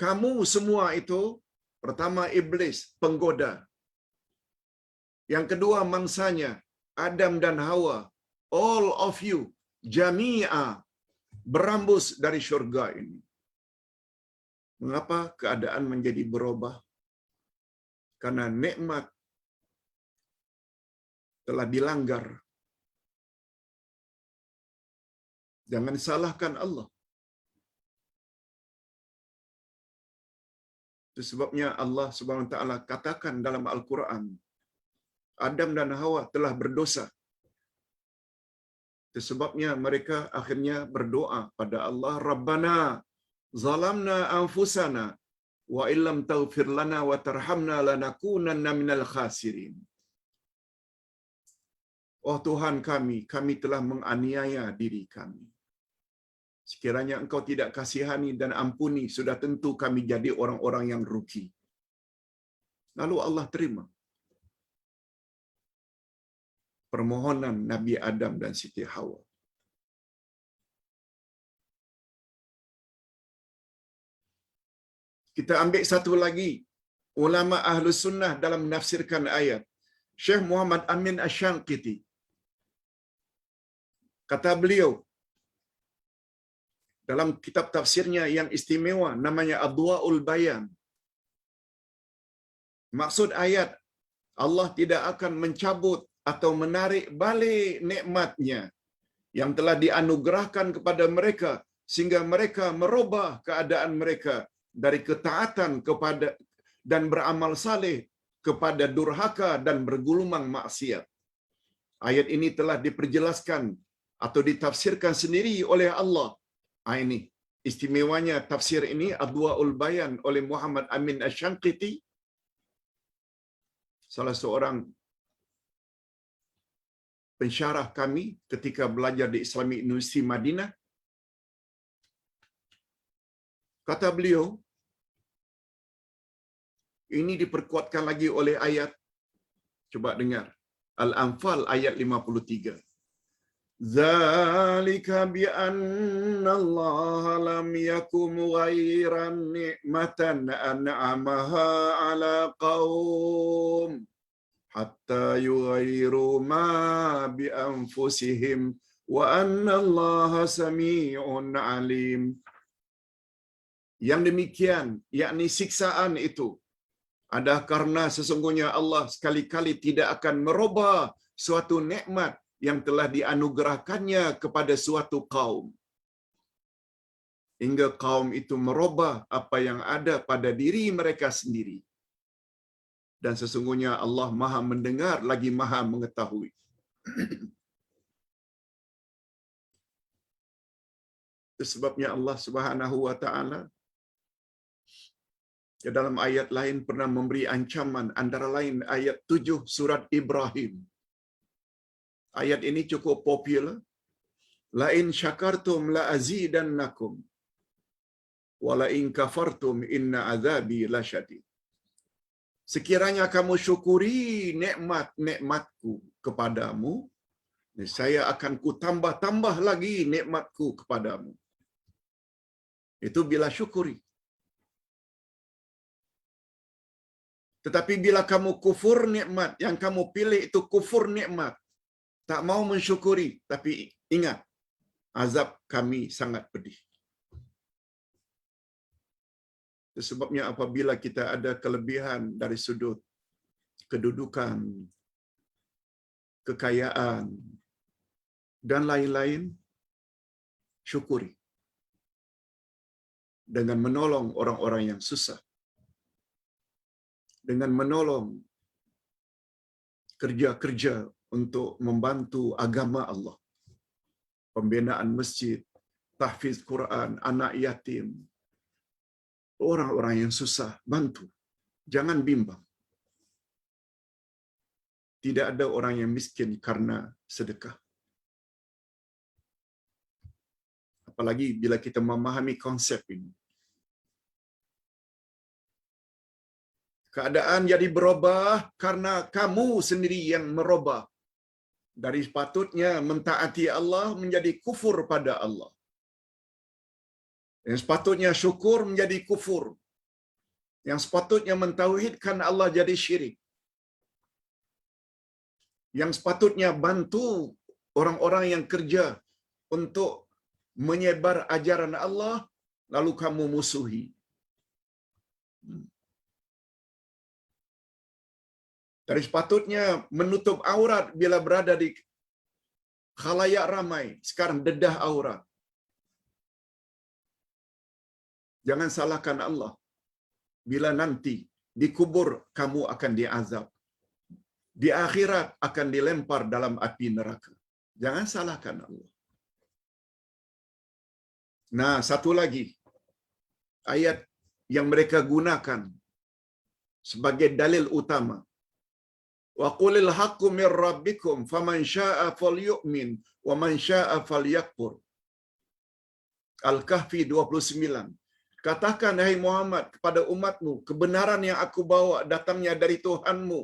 Speaker 1: Kamu semua itu, pertama iblis, penggoda. Yang kedua mangsanya, Adam dan Hawa. All of you, jami'a, berambus dari syurga ini. Mengapa keadaan menjadi berubah? Karena nikmat telah dilanggar. Jangan salahkan Allah. Itu sebabnya Allah Subhanahu wa taala katakan dalam Al-Quran, Adam dan Hawa telah berdosa. Itu sebabnya mereka akhirnya berdoa pada Allah, Rabbana zalamna anfusana wa illam taghfir lana wa tarhamna lanakunanna minal khasirin. Oh Tuhan kami telah menganiaya diri kami. Sekiranya Engkau tidak kasihani dan ampuni, sudah tentu kami jadi orang-orang yang rugi. Lalu Allah terima permohonan Nabi Adam dan Siti Hawa. Kita ambil satu lagi ulama Ahlus Sunnah dalam menafsirkan ayat. Syekh Muhammad Amin Asy-Syangqiti. Kata beliau dalam kitab tafsirnya yang istimewa namanya Adwa'ul Bayan. Maksud ayat, Allah tidak akan mencabut atau menarik balik nikmatnya yang telah dianugerahkan kepada mereka sehingga mereka merubah keadaan mereka dari ketaatan kepada dan beramal saleh kepada durhaka dan bergulumang maksiat. Ayat ini telah diperjelaskan atau ditafsirkan sendiri oleh Allah. Ini istimewanya tafsir ini Adwa'ul Bayan oleh Muhammad Amin Asy-Syangqiti, salah seorang pensyarah kami ketika belajar di Islamic University Madinah. Kata beliau, ini diperkuatkan lagi oleh ayat, coba dengar, Al-Anfal ayat 53. Zalika bi anna Allah lam yakum ghairan ni'matan an'amaha ala qaum hatta yughayyiru ma bi anfusihim wa anna Allah sami'un alim. Yang demikian, yakni siksaan itu adalah karena sesungguhnya Allah sekali-kali tidak akan merubah suatu nikmat yang telah dianugerahkannya kepada suatu kaum hingga kaum itu merubah apa yang ada pada diri mereka sendiri. Dan sesungguhnya Allah Maha mendengar lagi Maha mengetahui. Itu sebabnya Allah Subhanahu wa taala dalam ayat lain pernah memberi ancaman, antara lain ayat 7 surat Ibrahim. Ayat ini cukup popular. La in syakartum la azidannakum wa la in kafartum inna azabi lasyadid. Sekiranya kamu syukuri nikmat-nikmatku kepadamu, saya akan kutambah-tambah lagi nikmatku kepadamu. Itu bila syukuri. Tetapi bila kamu kufur nikmat, yang kamu pilih itu kufur nikmat, tak mau mensyukuri, tapi ingat, azab kami sangat pedih. Itu sebabnya apabila kita ada kelebihan dari sudut kedudukan, kekayaan, dan lain-lain, syukuri. Dengan menolong orang-orang yang susah. Dengan menolong kerja-kerja untuk membantu agama Allah. Pembinaan masjid, tahfiz Quran, anak yatim. Orang-orang yang susah, bantu. Jangan bimbang. Tidak ada orang yang miskin karena sedekah. Apalagi bila kita memahami konsep ini. Keadaan jadi berubah karena kamu sendiri yang merubah. Dari sepatutnya mentaati Allah menjadi kufur pada Allah. Yang sepatutnya syukur menjadi kufur. Yang sepatutnya mentauhidkan Allah jadi syirik. Yang sepatutnya bantu orang-orang yang kerja untuk menyebar ajaran Allah, lalu kamu musuhi. Dari sepatutnya menutup aurat bila berada di khalayak ramai, sekarang dedah aurat. Jangan salahkan Allah. Bila nanti dikubur, kamu akan diazab. Di akhirat akan dilempar dalam api neraka. Jangan salahkan Allah. Nah, satu lagi. Ayat yang mereka gunakan sebagai dalil utama. Wa qulil haqqu mir rabbikum faman syaa'a falyu'min wa man syaa'a falyakfur. Al-Kahfi 29. Katakan hai Muhammad kepada umatmu, kebenaran yang aku bawa datangnya dari Tuhanmu.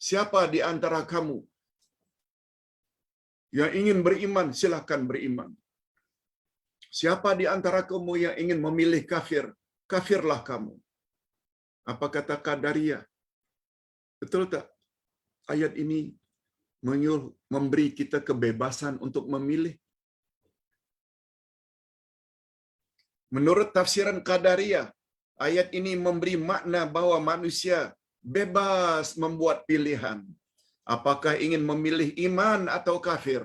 Speaker 1: Siapa di antara kamu yang ingin beriman, silakan beriman. Siapa di antara kamu yang ingin memilih kafir, kafirlah kamu. Apa kata Qadariyah? Betul tak? Ayat ini menyuruh memberi kita kebebasan untuk memilih. Menurut tafsiran Qadariyah, ayat ini memberi makna bahwa manusia bebas membuat pilihan. Apakah ingin memilih iman atau kafir?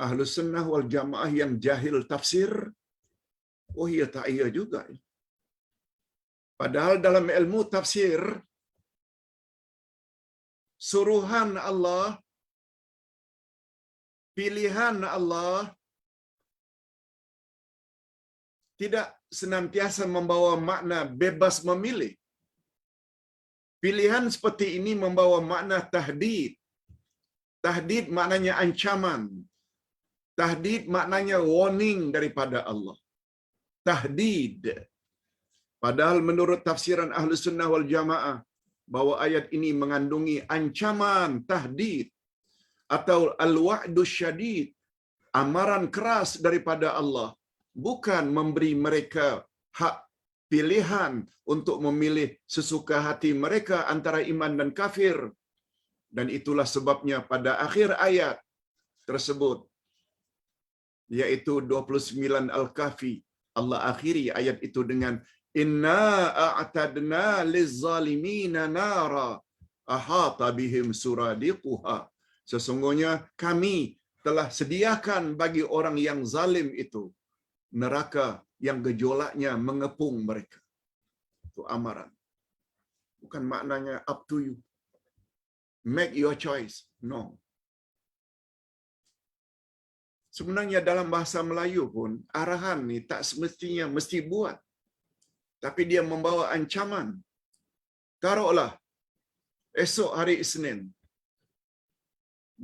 Speaker 1: Ahlus Sunnah wal Jamaah yang jahil tafsir, oh iya tak iya juga. Padahal dalam ilmu tafsir, suruhan Allah, pilihan Allah, tidak senantiasa membawa makna bebas memilih. Pilihan seperti ini membawa makna tahdid, Tahdid maknanya ancaman. Tahdid maknanya warning daripada Allah. Tahdid. Padahal menurut tafsiran Ahlu Sunnah wal Jamaah, bahwa ayat ini mengandungi ancaman, tahdid, atau al-wa'du syadid, amaran keras daripada Allah. Bukan memberi mereka hak pilihan untuk memilih sesuka hati mereka antara iman dan kafir. Dan itulah sebabnya pada akhir ayat tersebut, yaitu 29 Al-Kahfi, Allah akhiri ayat itu dengan inna a'tadna lizzalimina nara ahata bihim suradiquha. Sesungguhnya kami telah sediakan bagi orang yang zalim itu neraka yang gejolaknya mengepung mereka. Itu amaran. Bukan maknanya up to you. Make your choice. No. Sebenarnya dalam bahasa Melayu pun, arahan ni tak semestinya mesti buat. Tapi dia membawa ancaman. Taruhlah, esok hari Isnin,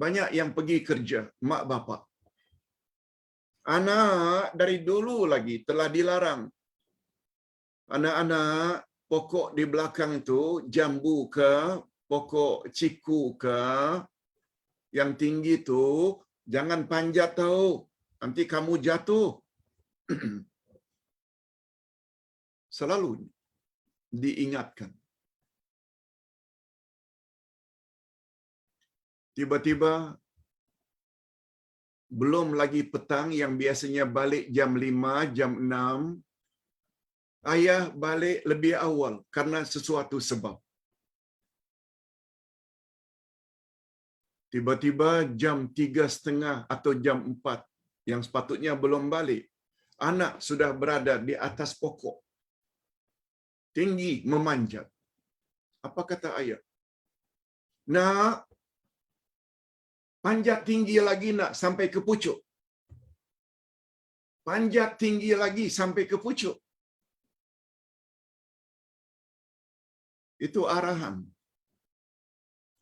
Speaker 1: banyak yang pergi kerja, mak bapak. Anak dari dulu lagi telah dilarang. Anak-anak, pokok di belakang itu, jambu ke, pokok ciku ke, yang tinggi tu, jangan panjat tahu, nanti kamu jatuh. Selalu diingatkan. Tiba-tiba, belum lagi petang yang biasanya balik jam 5, jam 6, ayah balik lebih awal karena sesuatu sebab. Tiba-tiba jam 3:30 atau jam 4 yang sepatutnya belum balik, anak sudah berada di atas pokok, tinggi memanjat. Apa kata ayah? Nak, panjat tinggi lagi nak sampai ke pucuk. Panjat tinggi lagi sampai ke pucuk. Itu arahan.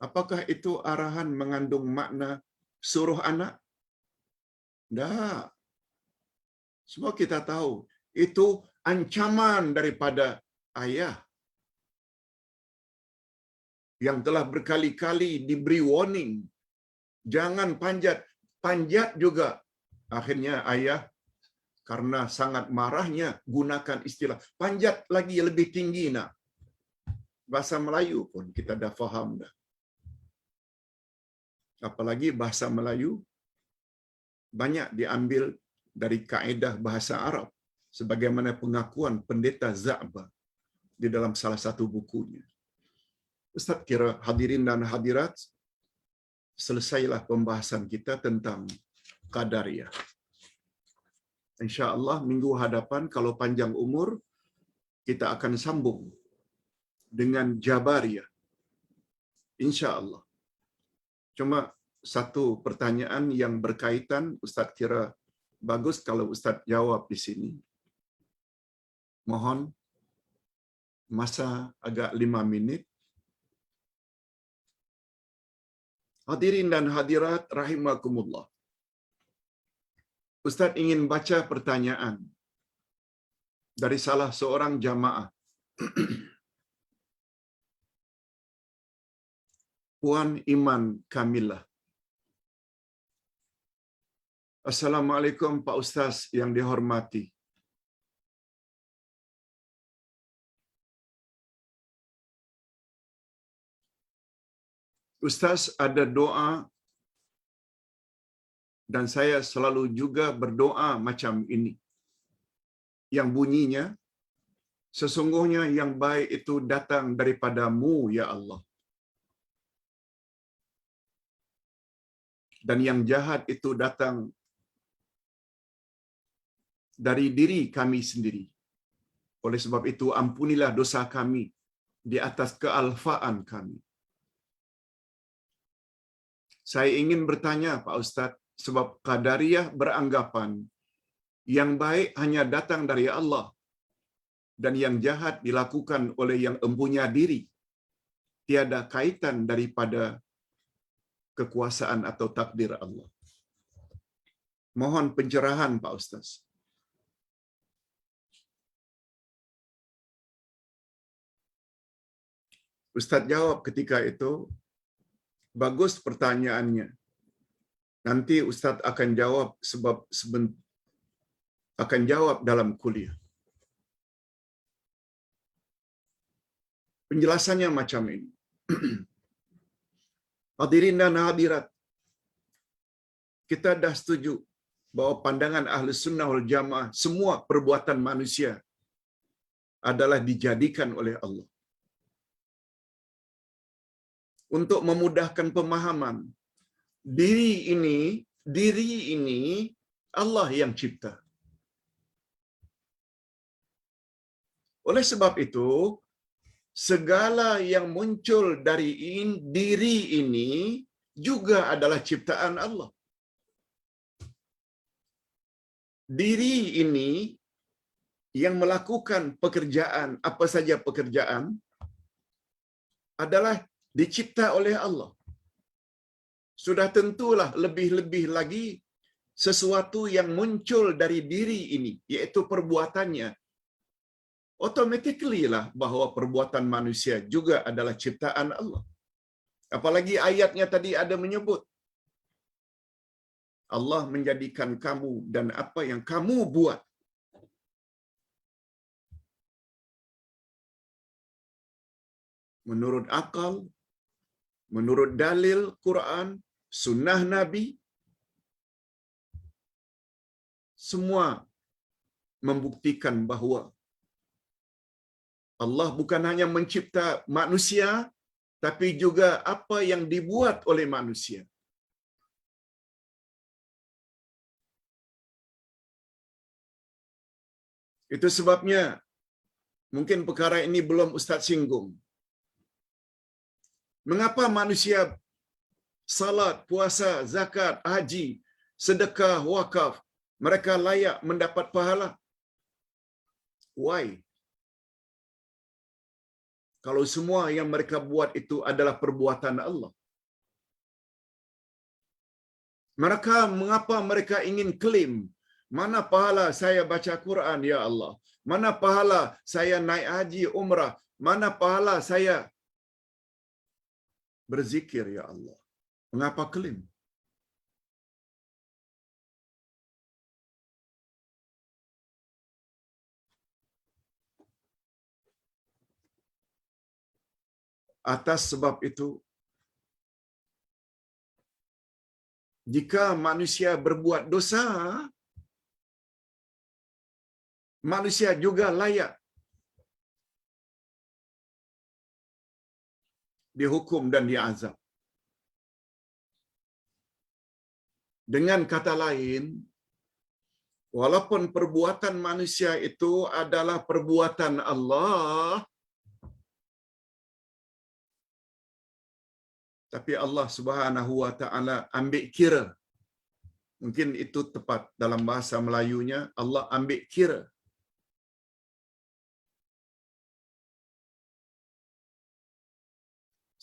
Speaker 1: Apakah itu arahan mengandung makna suruh anak? Tak. Semua kita tahu. Itu ancaman daripada ayah yang telah berkali-kali diberi warning. Jangan panjat. Panjat juga. Akhirnya ayah karena sangat marahnya gunakan istilah panjat lagi lebih tinggi nak. Bahasa Melayu pun kita dah faham dah. Apalagi bahasa Melayu banyak diambil dari kaedah bahasa Arab sebagaimana pengakuan Pendeta Za'ba di dalam salah satu bukunya. Ustaz kira hadirin dan hadirat, selesailah pembahasan kita tentang Qadariyah. InsyaAllah minggu hadapan kalau panjang umur kita akan sambung dengan Jabariyah. InsyaAllah. Cuma satu pertanyaan yang berkaitan, Ustaz kira bagus kalau Ustaz jawab di sini. Mohon masa agak 5 minit. Hadirin dan hadirat rahimakumullah. Ustaz ingin baca pertanyaan dari salah seorang jamaah. Puan Iman Kamilah. Assalamualaikum Pak Ustaz yang dihormati. Ustaz ada doa dan saya selalu juga berdoa macam ini. Yang bunyinya, sesungguhnya yang baik itu datang daripadamu ya Allah. Dan yang jahat itu datang dari diri kami sendiri. Oleh sebab itu ampunilah dosa kami di atas kealfaan kami. Saya ingin bertanya Pak Ustaz, sebab Qadariyah beranggapan yang baik hanya datang dari Allah dan yang jahat dilakukan oleh yang empunya diri. Tiada kaitan daripada kekuasaan atau takdir Allah. Mohon pencerahan Pak Ustaz. Ustaz jawab ketika itu, bagus pertanyaannya. Nanti Ustaz akan jawab akan jawab dalam kuliah. Penjelasannya macam ini. Hadirin dan hadirat, kita dah setuju bahawa pandangan Ahlus Sunnah wal Jamaah semua perbuatan manusia adalah dijadikan oleh Allah. Untuk memudahkan pemahaman, diri ini Allah yang cipta. Oleh sebab itu, segala yang muncul dari diri ini juga adalah ciptaan Allah. Diri ini yang melakukan pekerjaan, apa saja pekerjaan, adalah dicipta oleh Allah. Sudah tentulah lebih-lebih lagi sesuatu yang muncul dari diri ini, iaitu perbuatannya. Automatically lah bahawa perbuatan manusia juga adalah ciptaan Allah. Apalagi ayatnya tadi ada menyebut, Allah menjadikan kamu dan apa yang kamu buat. Menurut akal, menurut dalil Quran, sunnah Nabi, semua membuktikan bahawa Allah bukan hanya mencipta manusia, tapi juga apa yang dibuat oleh manusia. Itu sebabnya, mungkin perkara ini belum Ustaz singgung. Mengapa manusia salat, puasa, zakat, haji, sedekah, wakaf, mereka layak mendapat pahala? Why? Kalau semua yang mereka buat itu adalah perbuatan Allah. Mengapa mereka ingin klaim, mana pahala saya baca Quran, ya Allah? Mana pahala saya naik haji, umrah? Mana pahala saya berzikir, ya Allah? Mengapa klaim? Atas sebab itu, jika manusia berbuat dosa, manusia juga layak dihukum dan diazab. Dengan kata lain, walaupun perbuatan manusia itu adalah perbuatan Allah, tapi Allah Subhanahu wa taala ambil kira. Mungkin itu tepat dalam bahasa Melayunya, Allah ambil kira.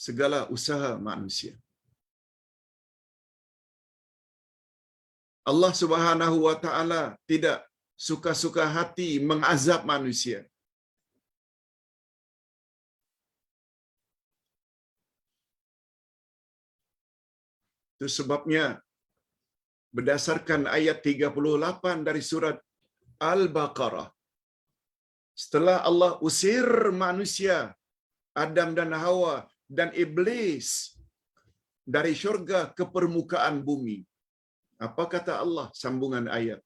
Speaker 1: Segala usaha manusia. Allah Subhanahu wa taala tidak suka-suka hati mengazab manusia. Itu sebabnya berdasarkan ayat 38 dari surat Al-Baqarah, setelah Allah usir manusia Adam dan Hawa dan iblis dari syurga ke permukaan bumi, apa kata Allah sambungan ayat?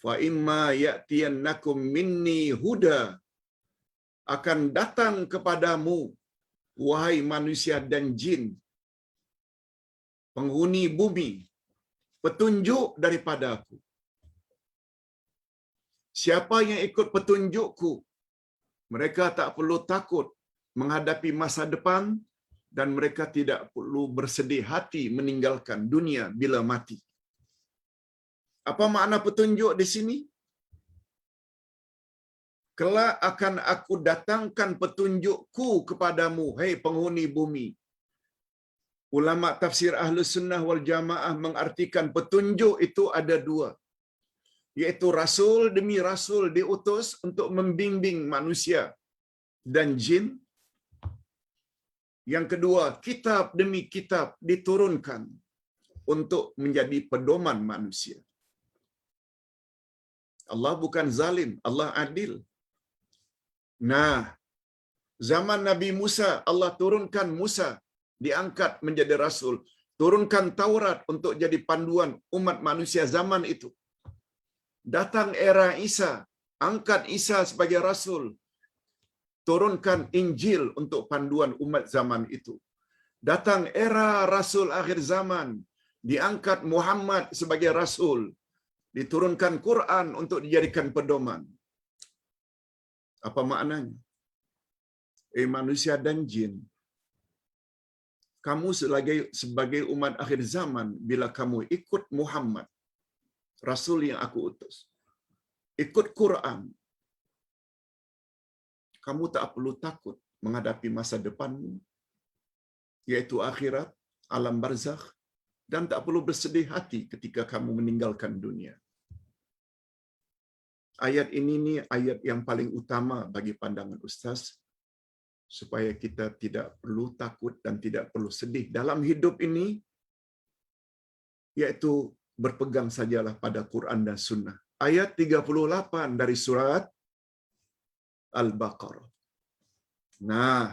Speaker 1: Fa imma ya'tiyannakum minni huda, akan datang kepadamu wahai manusia dan jin, penghuni bumi, petunjuk daripada aku. Siapa yang ikut petunjukku, mereka tak perlu takut menghadapi masa depan dan mereka tidak perlu bersedih hati meninggalkan dunia bila mati. Apa makna petunjuk di sini? Kelak akan aku datangkan petunjukku kepadamu, hei penghuni bumi. Ulama tafsir Ahlus Sunnah wal Jamaah mengartikan petunjuk itu ada dua, yaitu rasul demi rasul diutus untuk membimbing manusia dan jin. Yang kedua, kitab demi kitab diturunkan untuk menjadi pedoman manusia. Allah bukan zalim, Allah adil. Nah, zaman Nabi Musa, Allah turunkan Musa, diangkat menjadi rasul. Turunkan Taurat untuk jadi panduan umat manusia zaman itu. Datang era Isa, angkat Isa sebagai rasul. Turunkan Injil untuk panduan umat zaman itu. Datang era Rasul akhir zaman, diangkat Muhammad sebagai rasul. Diturunkan Quran untuk dijadikan pedoman. Apa maknanya? Manusia dan jin, kamu sebagai umat akhir zaman, bila kamu ikut Muhammad, rasul yang aku utus, ikut Quran, kamu tak perlu takut menghadapi masa depanmu, yaitu akhirat, alam barzakh, dan tak perlu bersedih hati ketika kamu meninggalkan dunia. Ayat ini ni ayat yang paling utama bagi pandangan Ustaz, supaya kita tidak perlu takut dan tidak perlu sedih dalam hidup ini, yaitu berpegang sajalah pada Quran dan Sunnah. Ayat 38 dari surat Al-Baqarah. Nah,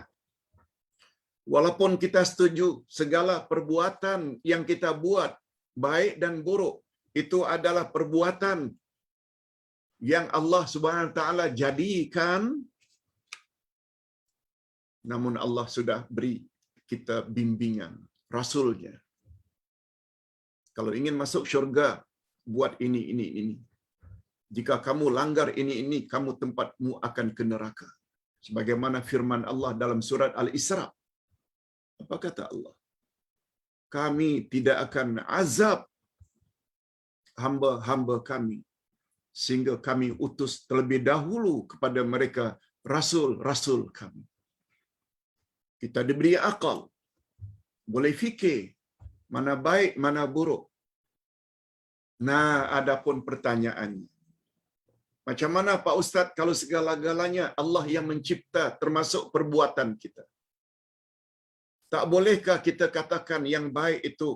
Speaker 1: walaupun kita setuju segala perbuatan yang kita buat, baik dan buruk, itu adalah perbuatan yang Allah Subhanahu wa taala jadikan, namun Allah sudah beri kita bimbingan, rasulnya. Kalau ingin masuk syurga, buat ini. Jika kamu langgar ini, kamu tempatmu akan ke neraka. Sebagaimana firman Allah dalam surat Al-Isra. Apa kata Allah? Kami tidak akan azab hamba-hamba kami, sehingga kami utus terlebih dahulu kepada mereka rasul-rasul kami. Kita diberi akal, boleh fikir mana baik, mana buruk. Nah, adapun pertanyaannya, macam mana Pak Ustaz kalau segala-galanya Allah yang mencipta, termasuk perbuatan kita? Tak bolehkah kita katakan yang baik itu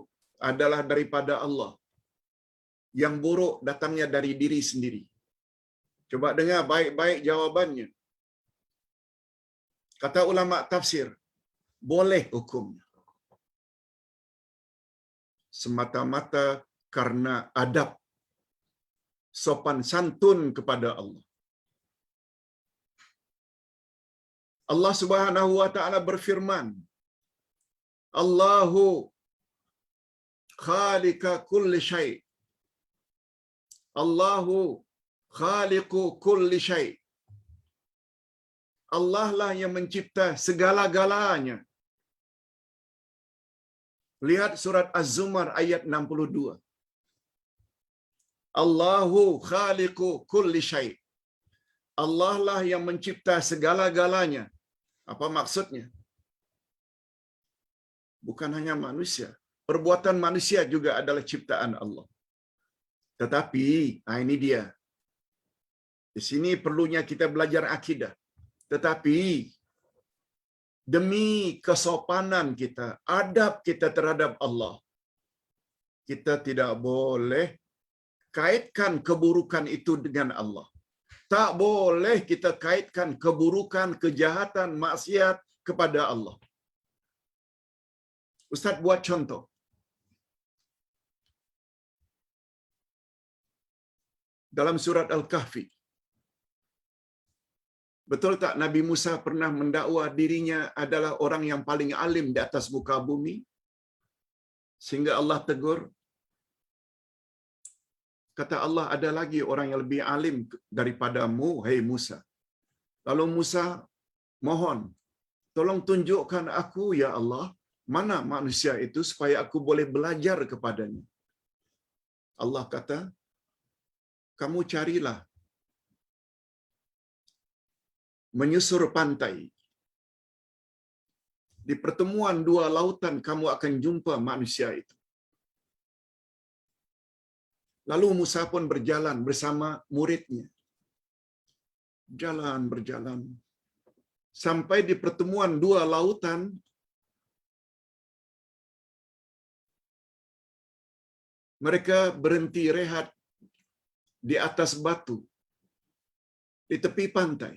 Speaker 1: adalah daripada Allah, yang buruk datangnya dari diri sendiri? Coba dengar baik-baik jawabannya. Kata ulama tafsir, boleh hukumnya. Semata-mata karena adab, sopan santun kepada Allah. Allah Subhanahu wa taala berfirman, Allahu khaliqa kulli syai. Allahu khaliqu kulli syai. Allah lah yang mencipta segala-galanya. Lihat surat Az-Zumar ayat 62. Allahu khaliqu kulli syai. Allah lah yang mencipta segala-galanya. Apa maksudnya? Bukan hanya manusia. Perbuatan manusia juga adalah ciptaan Allah. Tetapi, ini dia. Di sini perlunya kita belajar akidah. Tetapi, demi kesopanan kita, adab kita terhadap Allah, kita tidak boleh kaitkan keburukan itu dengan Allah. Tak boleh kita kaitkan keburukan, kejahatan, maksiat kepada Allah. Ustaz buat contoh. Dalam surat Al-Kahfi, betul tak Nabi Musa pernah mendakwa dirinya adalah orang yang paling alim di atas muka bumi? Sehingga Allah tegur, kata Allah, ada lagi orang yang lebih alim daripadamu, hai Musa. Lalu Musa mohon, tolong tunjukkan aku ya Allah, mana manusia itu supaya aku boleh belajar kepadanya. Allah kata, kamu carilah menyusur pantai Di pertemuan dua lautan kamu akan jumpa manusia itu. Lalu Musa pun berjalan bersama muridnya. Berjalan. Sampai di pertemuan dua lautan, mereka berhenti rehat di atas batu, di tepi pantai.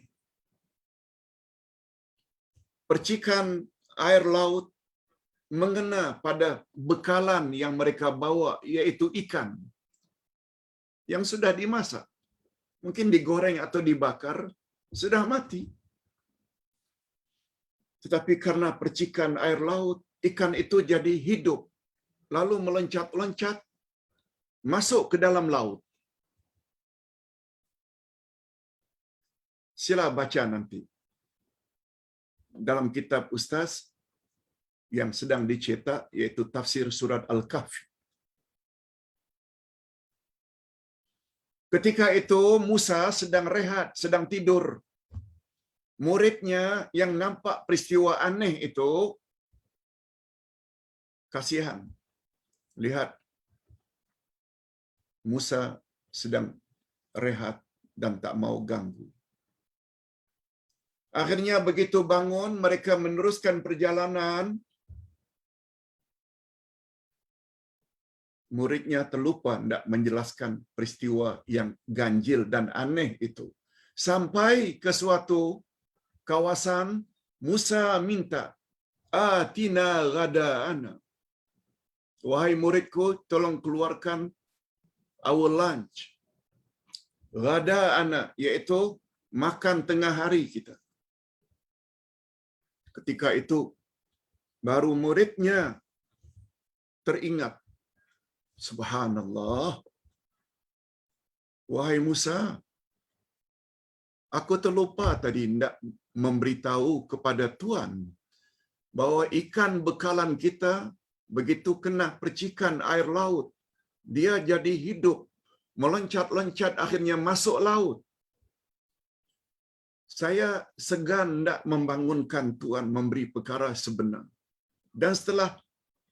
Speaker 1: Percikan air laut mengena pada bekalan yang mereka bawa, yaitu ikan yang sudah dimasak. Mungkin digoreng atau dibakar, sudah mati. Tetapi karena percikan air laut, ikan itu jadi hidup, lalu meloncat-loncat masuk ke dalam laut. Sila baca nanti. Dalam kitab Ustaz yang sedang dicetak, yaitu tafsir surat Al-Kahfi. Ketika itu Musa sedang rehat, sedang tidur. Muridnya yang nampak peristiwa aneh itu kasihan. Lihat, Musa sedang rehat dan tak mau ganggu. Akhirnya begitu bangun, mereka meneruskan perjalanan. Muridnya terlupa hendak menjelaskan peristiwa yang ganjil dan aneh itu. Sampai ke suatu kawasan, Musa minta, "Atina ghada'ana." Wahai muridku, tolong keluarkan our lunch. Ghada'ana, yaitu makan tengah hari kita. Ketika itu, baru muridnya teringat, subhanallah, wahai Musa, aku terlupa tadi hendak memberitahu kepada Tuan bahwa ikan bekalan kita begitu kena percikan air laut, dia jadi hidup, meloncat-loncat akhirnya masuk laut. Saya segan hendak membangunkan Tuan memberi perkara sebenar. Dan setelah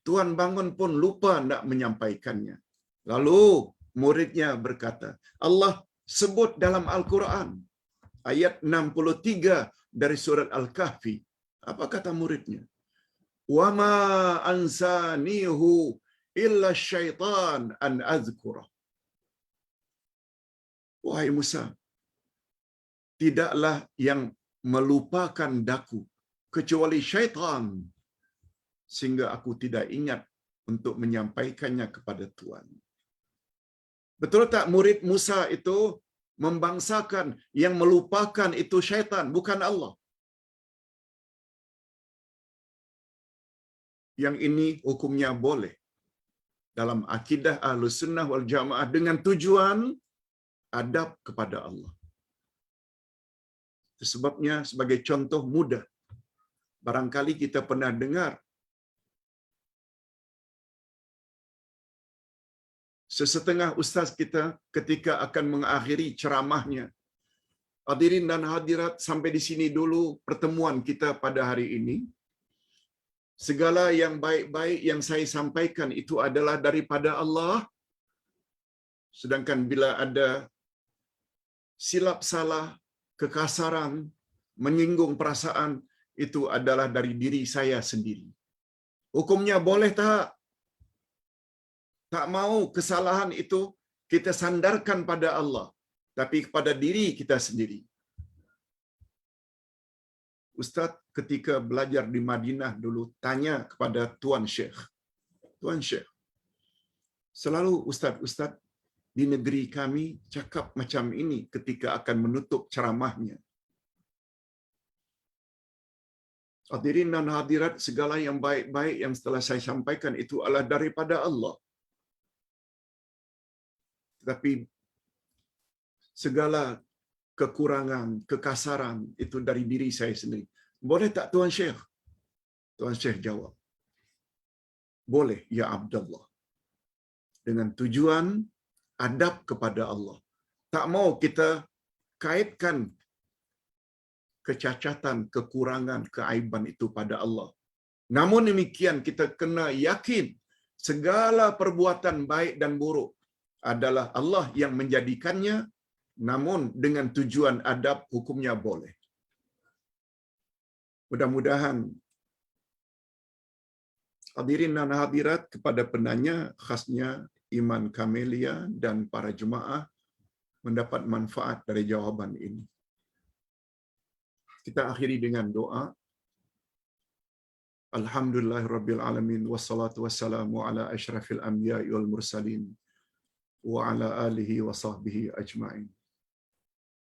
Speaker 1: Tuan bangun pun lupa hendak menyampaikannya. Lalu muridnya berkata, Allah sebut dalam Al-Quran, ayat 63 dari surat Al-Kahfi. Apa kata muridnya? Wa ma ansanihu illa syaitan an azkurah. Wahai Musa, tidaklah yang melupakan daku kecuali syaitan, sehingga aku tidak ingat untuk menyampaikannya kepada Tuan. Betul tak murid Musa itu membangsakan yang melupakan itu syaitan, bukan Allah? Yang ini hukumnya boleh dalam akidah Ahlus Sunnah wal Jamaah dengan tujuan adab kepada Allah. Sebabnya sebagai contoh mudah, barangkali kita pernah dengar sesetengah ustaz kita ketika akan mengakhiri ceramahnya. Hadirin dan hadirat, sampai di sini dulu pertemuan kita pada hari ini. Segala yang baik-baik yang saya sampaikan itu adalah daripada Allah. Sedangkan bila ada silap salah, kekasaran, menyinggung perasaan, itu adalah dari diri saya sendiri. Hukumnya boleh tak? Tak mau kesalahan itu kita sandarkan pada Allah, tapi kepada diri kita sendiri. Ustaz ketika belajar di Madinah dulu tanya kepada Tuan Syekh. Tuan Syekh, selalu ustaz-ustaz di negeri kami cakap macam ini ketika akan menutup ceramahnya. Hadirin dan hadirat, segala yang baik-baik yang setelah saya sampaikan itu adalah daripada Allah. Tetapi segala kekurangan, kekasaran itu dari diri saya sendiri. Boleh tak Tuan Syekh? Tuan Syekh jawab, boleh ya Abdullah. Dengan tujuan adab kepada Allah. Tak mau kita kaitkan kecacatan, kekurangan, keaiban itu pada Allah. Namun demikian kita kena yakin segala perbuatan baik dan buruk adalah Allah yang menjadikannya, namun dengan tujuan adab hukumnya boleh. Mudah-mudahan hadirin dan hadirat kepada penanya, khasnya Iman Kamelia dan para jemaah mendapat manfaat dari jawaban ini. Kita akhiri dengan doa. Alhamdulillahirabbil alamin wassalatu wassalamu ala asyrafil anbiya'i wal mursalin wa ala alihi wa sahbihi ajma'in.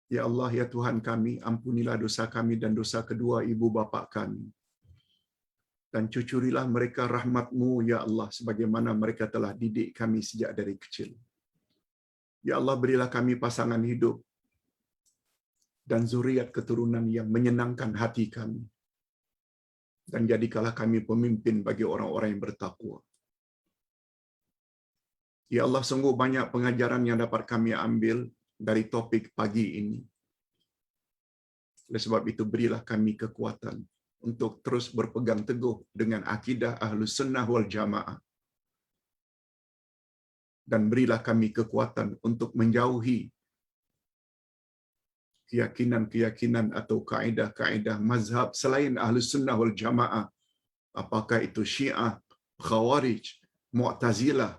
Speaker 1: Ya Allah, ya Tuhan kami, ampunilah dosa kami dan dosa kedua ibu bapa kami. Dan cucurilah mereka rahmat-Mu, ya Allah, sebagaimana mereka telah didik kami sejak dari kecil. Ya Allah, berilah kami pasangan hidup dan zuriat keturunan yang menyenangkan hati kami. Dan jadikanlah kami pemimpin bagi orang-orang yang bertakwa. Ya Allah, sungguh banyak pengajaran yang dapat kami ambil dari topik pagi ini. Oleh sebab itu, berilah kami kekuatan untuk terus berpegang teguh dengan akidah Ahlus Sunnah wal Jamaah. Dan berilah kami kekuatan untuk menjauhi keyakinan-keyakinan atau kaedah-kaedah mazhab selain Ahlus Sunnah wal Jamaah. Apakah itu Syiah, Khawarij, Mu'tazilah,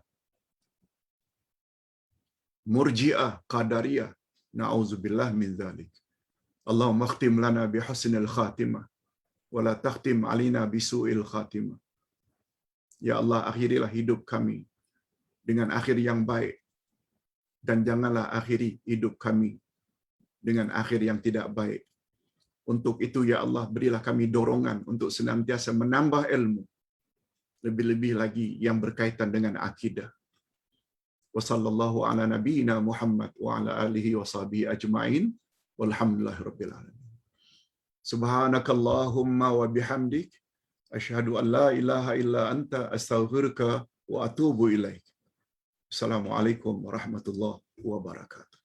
Speaker 1: Murji'ah, Qadariyah. Na'udzubillah min dzalik. Allahumma khtim lana bi husnil khatimah wa la takhtim alina bi su'il khatimah. Ya Allah, akhirilah hidup kami dengan akhir yang baik, dan janganlah akhiri hidup kami dengan akhir yang tidak baik. Untuk itu, ya Allah, berilah kami dorongan untuk senantiasa menambah ilmu, lebih-lebih lagi yang berkaitan dengan akidah. Wa sallallahu ala nabiyyina Muhammad wa ala alihi wa sahbihi ajma'in walhamdulillahirabbil alamin. Subhanakallahumma wa bihamdik asyhadu an la ilaha illa anta astaghfiruka wa atubu ilaik. Assalamualaikum warahmatullahi wabarakatuh.